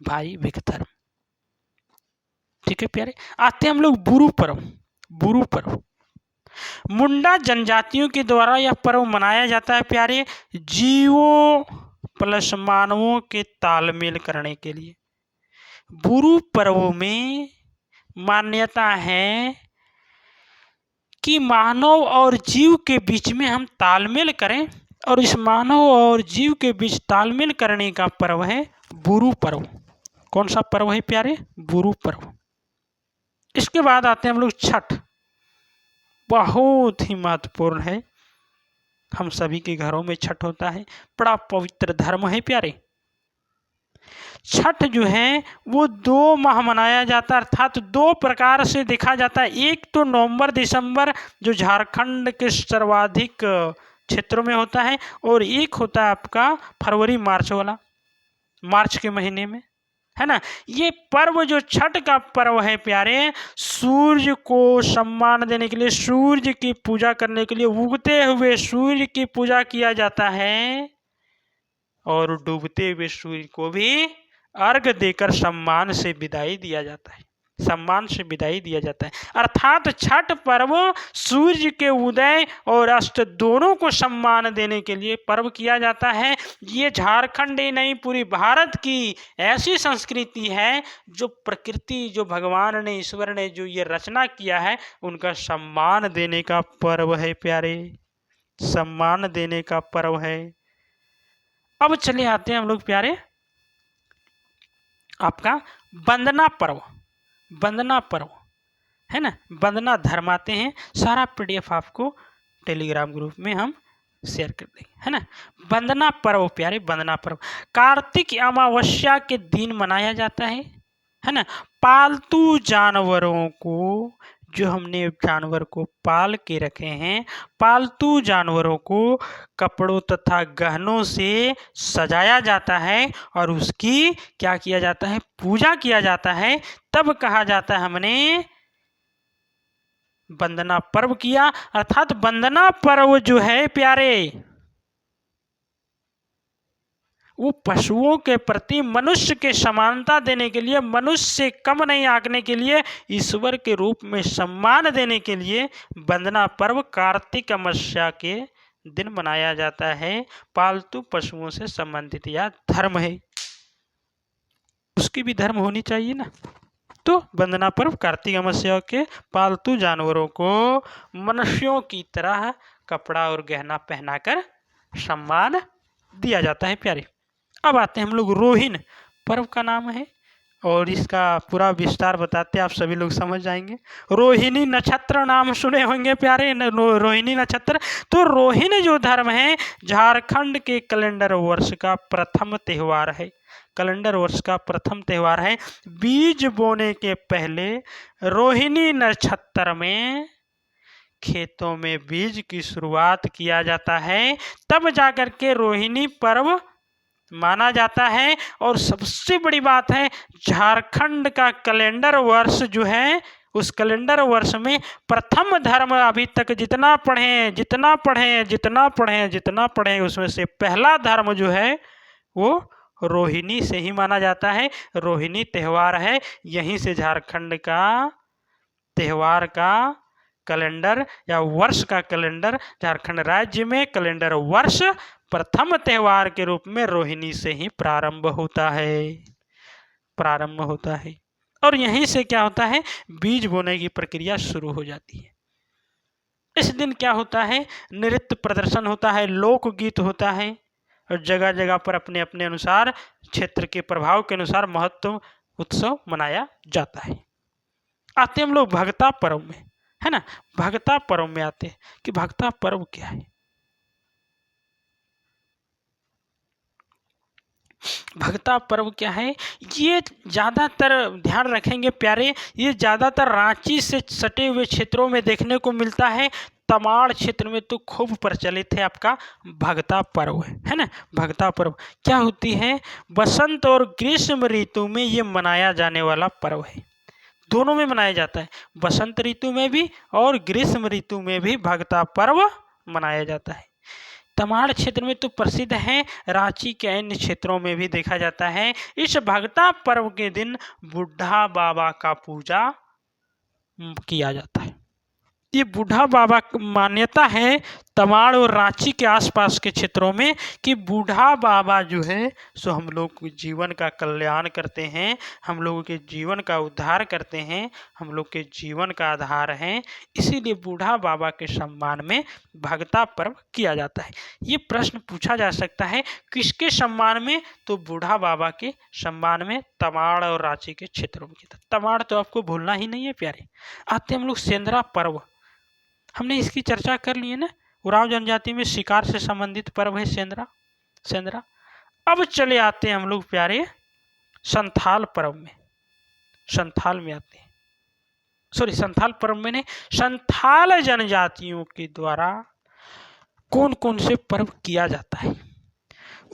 भाई भिख धर्म, ठीक है प्यारे। आते हैं हम लोग बुरु पर्व। बुरु पर्व मुंडा जनजातियों के द्वारा यह पर्व मनाया जाता है प्यारे, जीवों प्लस मानवों के तालमेल करने के लिए। बुरु पर्व में मान्यता है कि मानव और जीव के बीच में हम तालमेल करें, और इस मानव और जीव के बीच तालमेल करने का पर्व है बुरु पर्व। कौन सा पर्व है प्यारे? बुरु पर्व। इसके बाद आते हैं हम लोग छठ। बहुत ही महत्वपूर्ण है, हम सभी के घरों में छठ होता है, बड़ा पवित्र धर्म है प्यारे। छठ जो है वो 2 माह मनाया जाता है, अर्थात 2 प्रकार से देखा जाता है। एक तो नवंबर दिसंबर जो झारखंड के सर्वाधिक क्षेत्रों में होता है, और एक होता है आपका फरवरी मार्च वाला, मार्च के महीने में, है ना। ये पर्व जो छठ का पर्व है प्यारे, सूर्य को सम्मान देने के लिए, सूर्य की पूजा करने के लिए उगते हुए सूर्य की पूजा किया जाता है और डूबते हुए सूर्य को भी अर्घ देकर सम्मान से विदाई दिया जाता है, सम्मान से विदाई दिया जाता है। अर्थात छठ पर्व सूर्य के उदय और अस्त दोनों को सम्मान देने के लिए पर्व किया जाता है। ये झारखंड ही नहीं, पूरी भारत की ऐसी संस्कृति है जो प्रकृति, जो भगवान ने, ईश्वर ने जो ये रचना किया है, उनका सम्मान देने का पर्व है प्यारे, सम्मान देने का पर्व है। अब चले आते हैं हम लोग प्यारे आपका वंदना पर्व। वंदना पर्व है ना, वंदना धर्म आते हैं। सारा PDF आपको टेलीग्राम ग्रुप में हम शेयर कर देंगे, है ना। वंदना पर्व प्यारे, वंदना पर्व कार्तिक अमावस्या के दिन मनाया जाता है ना। पालतू जानवरों को, जो हमने जानवर को पाल के रखे हैं, पालतू जानवरों को कपड़ों तथा गहनों से सजाया जाता है और उसकी क्या किया जाता है? पूजा किया जाता है। तब कहा जाता है हमने वंदना पर्व किया। अर्थात वंदना पर्व जो है प्यारे, वो पशुओं के प्रति मनुष्य के समानता देने के लिए, मनुष्य से कम नहीं आंकने के लिए, ईश्वर के रूप में सम्मान देने के लिए वंदना पर्व कार्तिक अमावस्या के दिन मनाया जाता है। पालतू पशुओं से संबंधित यह धर्म है, उसकी भी धर्म होनी चाहिए ना। तो वंदना पर्व कार्तिक अमावस्या के पालतू जानवरों को मनुष्यों की तरह कपड़ा और गहना पहनाकर सम्मान दिया जाता है प्यारे। अब आते हैं हम लोग रोहिणी पर्व का नाम है और इसका पूरा विस्तार बताते आप सभी लोग समझ जाएंगे। रोहिणी नक्षत्र नाम सुने होंगे प्यारे, रोहिणी नक्षत्र। तो रोहिणी जो धर्म है झारखंड के कैलेंडर वर्ष का प्रथम त्यौहार है, कैलेंडर वर्ष का प्रथम त्यौहार है। बीज बोने के पहले रोहिणी नक्षत्र में खेतों में बीज की शुरुआत किया जाता है, तब जाकर के रोहिणी पर्व माना जाता है। और सबसे बड़ी बात है, झारखंड का कैलेंडर वर्ष जो है, उस कैलेंडर वर्ष में प्रथम धर्म अभी तक जितना पढ़े उसमें से पहला धर्म जो है वो रोहिणी से ही माना जाता है। रोहिणी त्यौहार है, यहीं से झारखंड का त्यौहार का कैलेंडर या वर्ष का कैलेंडर, झारखंड राज्य में कैलेंडर वर्ष प्रथम त्यौहार के रूप में रोहिणी से ही प्रारंभ होता है। और यहीं से क्या होता है, बीज बोने की प्रक्रिया शुरू हो जाती है। इस दिन क्या होता है, नृत्य प्रदर्शन होता है, लोकगीत होता है और जगह जगह पर अपने अपने अनुसार क्षेत्र के प्रभाव के अनुसार महत्व उत्सव मनाया जाता है। आते हम लोग भगता पर्व में, है ना। भगता पर्व में आते हैं कि भगता पर्व क्या है। भगता पर्व क्या है, ये ज़्यादातर ध्यान रखेंगे प्यारे, ये ज़्यादातर रांची से सटे हुए क्षेत्रों में देखने को मिलता है। तमाड़ क्षेत्र में तो खूब प्रचलित है आपका भगता पर्व, है ना। भगता पर्व क्या होती है, बसंत और ग्रीष्म ऋतु में ये मनाया जाने वाला पर्व है। दोनों में मनाया जाता है, बसंत ऋतु में भी और ग्रीष्म ऋतु में भी भगता पर्व मनाया जाता है। तमाड़ क्षेत्र में तो प्रसिद्ध है, रांची के अन्य क्षेत्रों में भी देखा जाता है। इस भगता पर्व के दिन बुढ़ा बाबा का पूजा किया जाता है। ये बूढ़ा बाबा मान्यता है तमाड़ और रांची के आसपास के क्षेत्रों में कि बूढ़ा बाबा जो है सो हम लोग के जीवन का कल्याण करते हैं, हम लोगों के जीवन का उद्धार करते हैं, हम लोग के जीवन का आधार हैं। इसीलिए बूढ़ा बाबा के सम्मान में भगता पर्व किया जाता है। ये प्रश्न पूछा जा सकता है किसके सम्मान में, तो बूढ़ा बाबा के सम्मान में तमाड़ और रांची के क्षेत्रों में। तमाड़ तो आपको भूलना ही नहीं है प्यारे। आते हम लोग सेंद्रा पर्व, हमने इसकी चर्चा कर ली है ना। उरांव जनजाति में शिकार से संबंधित पर्व है सेंद्रा। अब चले आते हैं हम लोग प्यारे संथाल पर्व में। संथाल में आते हैं, संथाल पर्व में ने संथाल जनजातियों के द्वारा कौन कौन से पर्व किया जाता है,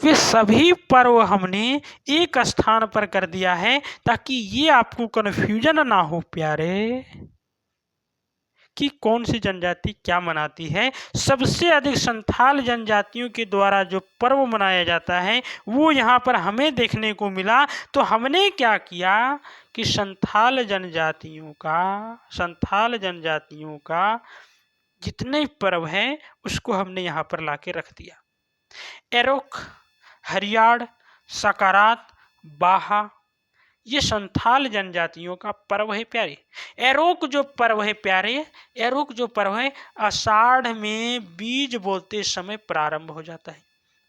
वे सभी पर्व हमने एक स्थान पर कर दिया है ताकि ये आपको कन्फ्यूजन ना हो प्यारे कि कौन सी जनजाति क्या मनाती है। सबसे अधिक संथाल जनजातियों के द्वारा जो पर्व मनाया जाता है वो यहाँ पर हमें देखने को मिला। तो हमने क्या किया कि संथाल जनजातियों का जितने पर्व हैं उसको हमने यहाँ पर लाके रख दिया। एरोक, हरियाड़, सकारात, बाहा, ये संथाल जनजातियों का पर्व है प्यारे। एरोक जो पर्व है प्यारे, एरोक जो पर्व है आषाढ़ में बीज बोते समय प्रारंभ हो जाता है।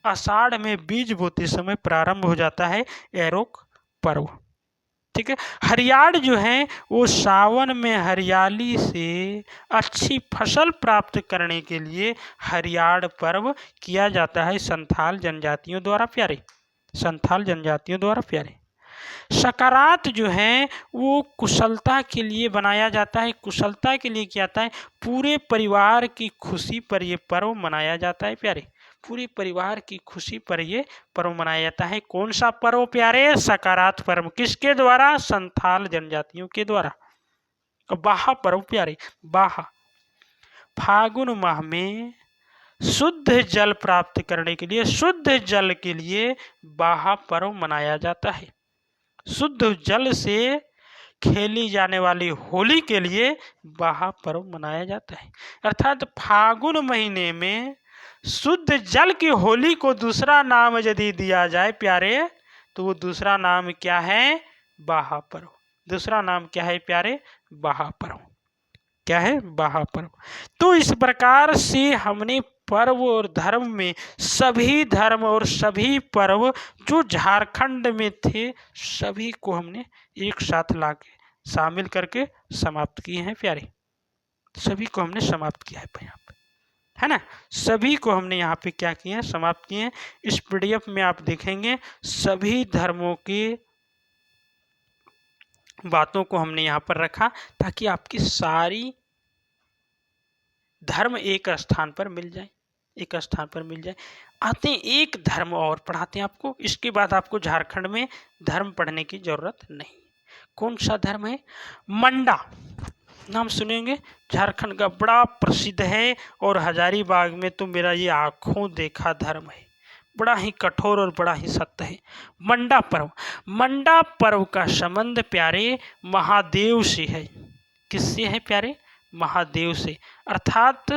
आषाढ़ में बीज बोते समय प्रारंभ हो जाता है एरोक पर्व, ठीक है। हरियाड़ जो है वो सावन में हरियाली से अच्छी फसल प्राप्त करने के लिए हरियाड़ पर्व किया जाता है संथाल जनजातियों द्वारा प्यारे, संथाल जनजातियों द्वारा प्यारे। सकारात जो है वो कुशलता के लिए बनाया जाता है, कुशलता के लिए किया जाता है। पूरे परिवार की खुशी पर ये पर्व मनाया जाता है प्यारे, पूरे परिवार की खुशी पर ये पर्व मनाया जाता है। कौन सा पर्व प्यारे, सकारात पर्व। किसके द्वारा, संथाल जनजातियों के द्वारा। बाहा पर्व प्यारे, बाहा फागुन माह में शुद्ध जल प्राप्त करने के लिए, शुद्ध जल के लिए बाहा पर्व मनाया जाता है। शुद्ध जल से खेली जाने वाली होली के लिए बाहा पर्व मनाया जाता है। अर्थात फागुन महीने में शुद्ध जल की होली को दूसरा नाम यदि दिया जाए प्यारे, तो वो दूसरा नाम क्या है? बाहा पर्व। दूसरा नाम क्या है प्यारे? बाहा पर्व। क्या है? बाहा पर्व। तो इस प्रकार से हमने पर्व और धर्म में सभी धर्म और सभी पर्व जो झारखंड में थे सभी को हमने एक साथ लाके शामिल करके समाप्त किए हैं प्यारे। सभी को हमने समाप्त किया है यहाँ पे, है ना। सभी को हमने यहाँ पे क्या किए हैं? समाप्त किए हैं। इस पीडीएफ में आप देखेंगे सभी धर्मों की बातों को हमने यहाँ पर रखा ताकि आपकी सारी धर्म एक स्थान पर मिल जाए, एक स्थान पर मिल जाए। आते हैं एक धर्म और पढ़ाते हैं आपको, इसके बाद आपको झारखंड में धर्म पढ़ने की जरूरत नहीं। कौन सा धर्म है? मंडा। नाम सुनेंगे, झारखंड का बड़ा प्रसिद्ध है और हजारीबाग में तो मेरा ये आंखों देखा धर्म है, बड़ा ही कठोर और बड़ा ही सत्य है। मंडा पर्व। मंडा पर्व का संबंध प्यारे महादेव से है। किससे है प्यारे? महादेव से। अर्थात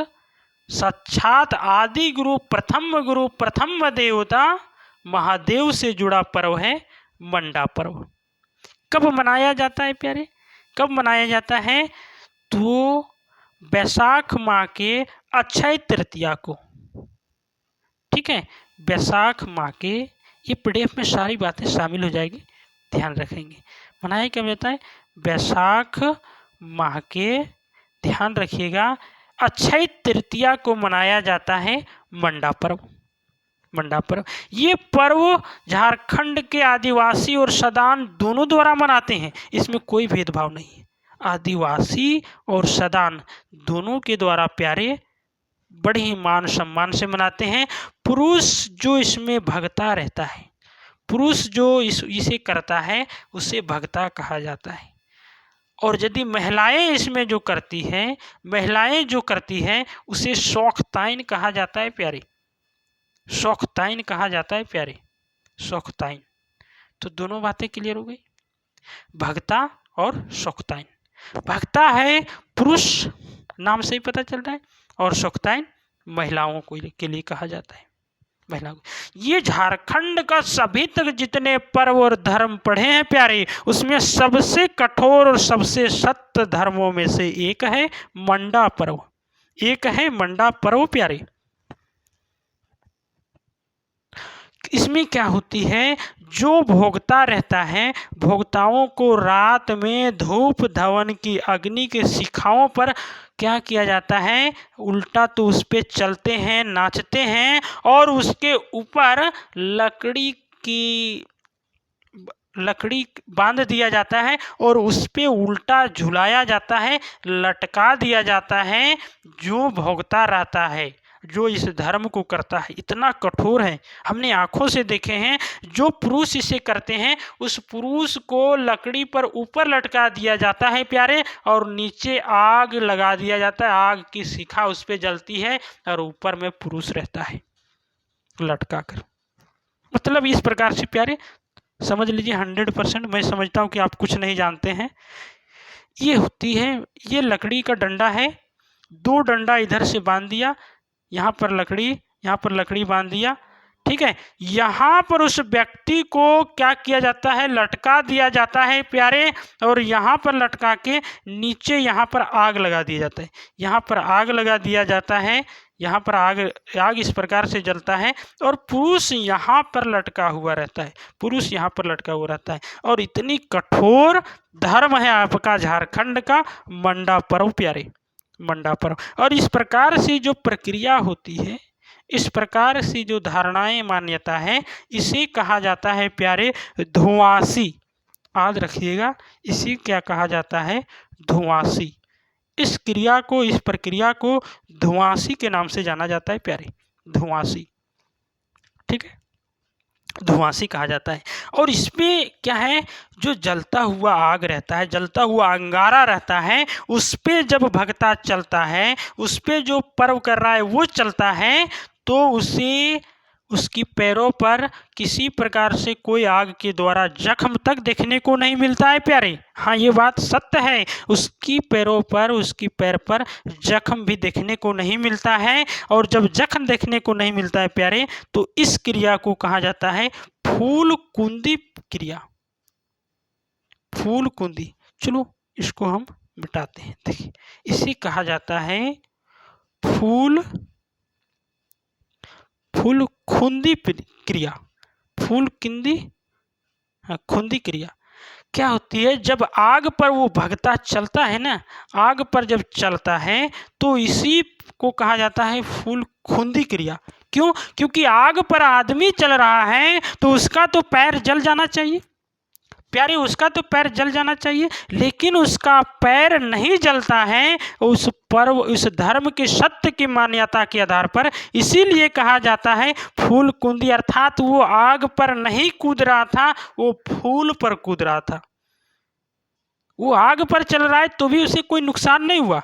साक्षात आदि गुरु प्रथम देवता महादेव से जुड़ा पर्व है मंडा पर्व। कब मनाया जाता है प्यारे? कब मनाया जाता है? तो बैसाख माह के अक्षय तृतीया को। ठीक है, बैसाख माह के, ये पीडीएफ में सारी बातें शामिल हो जाएगी, ध्यान रखेंगे। मनाया कब जाता है? बैसाख माह के, ध्यान रखिएगा, अक्षय तृतीया को मनाया जाता है मंडा पर्व। मंडा पर्व, ये पर्व झारखंड के आदिवासी और सदान दोनों द्वारा मनाते हैं, इसमें कोई भेदभाव नहीं है। आदिवासी और सदान दोनों के द्वारा प्यारे बड़े ही मान सम्मान से मनाते हैं। पुरुष जो इसमें भगता रहता है, पुरुष जो इसे करता है उसे भगता कहा जाता है। और यदि महिलाएं इसमें जो करती हैं, महिलाएं जो करती हैं उसे शौखताइन कहा जाता है प्यारे। शौखताइन कहा जाता है प्यारे, शौखताइन। तो दोनों बातें क्लियर हो गई, भगता और शौखताइन। भगता है पुरुष, नाम से ही पता चल रहा है, और शौखताइन महिलाओं को के लिए कहा जाता है, महिलाओं। ये झारखंड का सभी तक जितने पर्व और धर्म पढ़े हैं प्यारे, उसमें सबसे कठोर और सबसे सत्य धर्मों में से एक है मंडा पर्व। एक है मंडा पर्व प्यारे। इसमें क्या होती है? जो भोगता रहता है, भोगताओं को रात में धूप धवन की अग्नि के शिखाओं पर क्या किया जाता है? उल्टा तो उस पे चलते हैं, नाचते हैं, और उसके ऊपर लकड़ी बांध दिया जाता है और उस पे उल्टा झुलाया जाता है, लटका दिया जाता है। जो भोगता रहता है, जो इस धर्म को करता है, इतना कठोर है, हमने आंखों से देखे हैं। जो पुरुष इसे करते हैं उस पुरुष को लकड़ी पर ऊपर लटका दिया जाता है प्यारे, और नीचे आग लगा दिया जाता है, आग की शिखा उस पे जलती है और ऊपर में पुरुष रहता है लटका कर। मतलब इस प्रकार से प्यारे समझ लीजिए 100%। मैं समझता हूँ कि आप कुछ नहीं जानते हैं। ये होती है, ये लकड़ी का डंडा है, दो डंडा इधर से बांध दिया, यहाँ पर लकड़ी, यहाँ पर लकड़ी बांध दिया, ठीक है। यहाँ पर उस व्यक्ति को क्या किया जाता है? लटका दिया जाता है प्यारे, और यहाँ पर लटका के नीचे यहाँ पर आग लगा दिया जाता है, यहाँ पर आग लगा दिया जाता है, यहाँ पर आग इस प्रकार से जलता है, और पुरुष यहाँ पर लटका हुआ रहता है, पुरुष यहाँ पर लटका हुआ रहता है। और इतनी कठोर धर्म है आपका झारखंड का मंडा पर्व प्यारे, मंडा पर्व। और इस प्रकार से जो प्रक्रिया होती है, इस प्रकार से जो धारणाएं मान्यता है, इसे कहा जाता है प्यारे धुआंसी। याद रखिएगा, इसी क्या कहा जाता है? धुआंसी। इस क्रिया को, इस प्रक्रिया को धुआंसी के नाम से जाना जाता है प्यारे, धुआंसी। ठीक है, धुआंसी कहा जाता है। और इसमें क्या है, जो जलता हुआ आग रहता है, जलता हुआ अंगारा रहता है, उस पे जब भगता चलता है, उस पे जो पर्व कर रहा है वो चलता है, तो उसे उसकी पैरों पर किसी प्रकार से कोई आग के द्वारा जख्म तक देखने को नहीं मिलता है प्यारे। हाँ, ये बात सत्य है, उसकी पैरों पर, उसकी पैर पर जख्म भी देखने को नहीं मिलता है। और जब जख्म देखने को नहीं मिलता है प्यारे, तो इस क्रिया को कहा जाता है फूल कुंदी क्रिया। फूल कुंदी, चलो इसको हम मिटाते हैं। देखिए, इसे कहा जाता है फूल खुंदी क्रिया। फूल कुंदी, हाँ, खुंदी क्रिया क्या होती है, जब आग पर वो भगता चलता है ना, आग पर जब चलता है तो इसी को कहा जाता है फूल खुंदी क्रिया। क्यों? क्योंकि आग पर आदमी चल रहा है तो उसका तो पैर जल जाना चाहिए प्यारे, उसका तो पैर जल जाना चाहिए, लेकिन उसका पैर नहीं जलता है उस पर्व, उस धर्म के सत्य की मान्यता के आधार पर। इसीलिए कहा जाता है फूल कुंदी, अर्थात वो आग पर नहीं कूद रहा था, वो फूल पर कूद रहा था। वो आग पर चल रहा है तो भी उसे कोई नुकसान नहीं हुआ,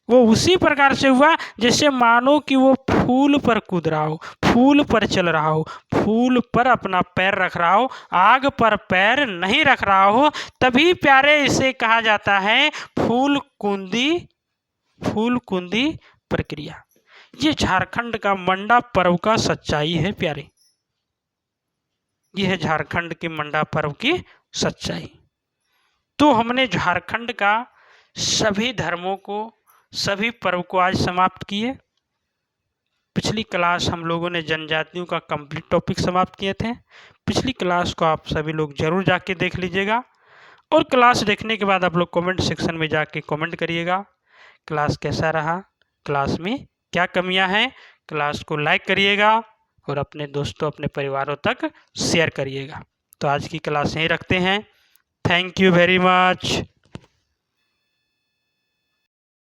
वो उसी प्रकार से हुआ जैसे मानो कि वो फूल पर कूद रहा हो, फूल पर चल रहा हो, फूल पर अपना पैर रख रहा हो, आग पर पैर नहीं रख रहा हो। तभी प्यारे इसे कहा जाता है फूल कुंदी प्रक्रिया। ये झारखंड का मंडा पर्व का सच्चाई है प्यारे, ये है झारखंड के मंडा पर्व की सच्चाई। तो हमने झारखंड का सभी धर्मों को, सभी पर्व को आज समाप्त किए। पिछली क्लास हम लोगों ने जनजातियों का कंप्लीट टॉपिक समाप्त किए थे। पिछली क्लास को आप सभी लोग जरूर जाके देख लीजिएगा, और क्लास देखने के बाद आप लोग कमेंट सेक्शन में जाके कमेंट करिएगा क्लास कैसा रहा, क्लास में क्या कमियां हैं। क्लास को लाइक करिएगा और अपने दोस्तों, अपने परिवारों तक शेयर करिएगा। तो आज की क्लास यहीं रखते हैं। Thank you very much.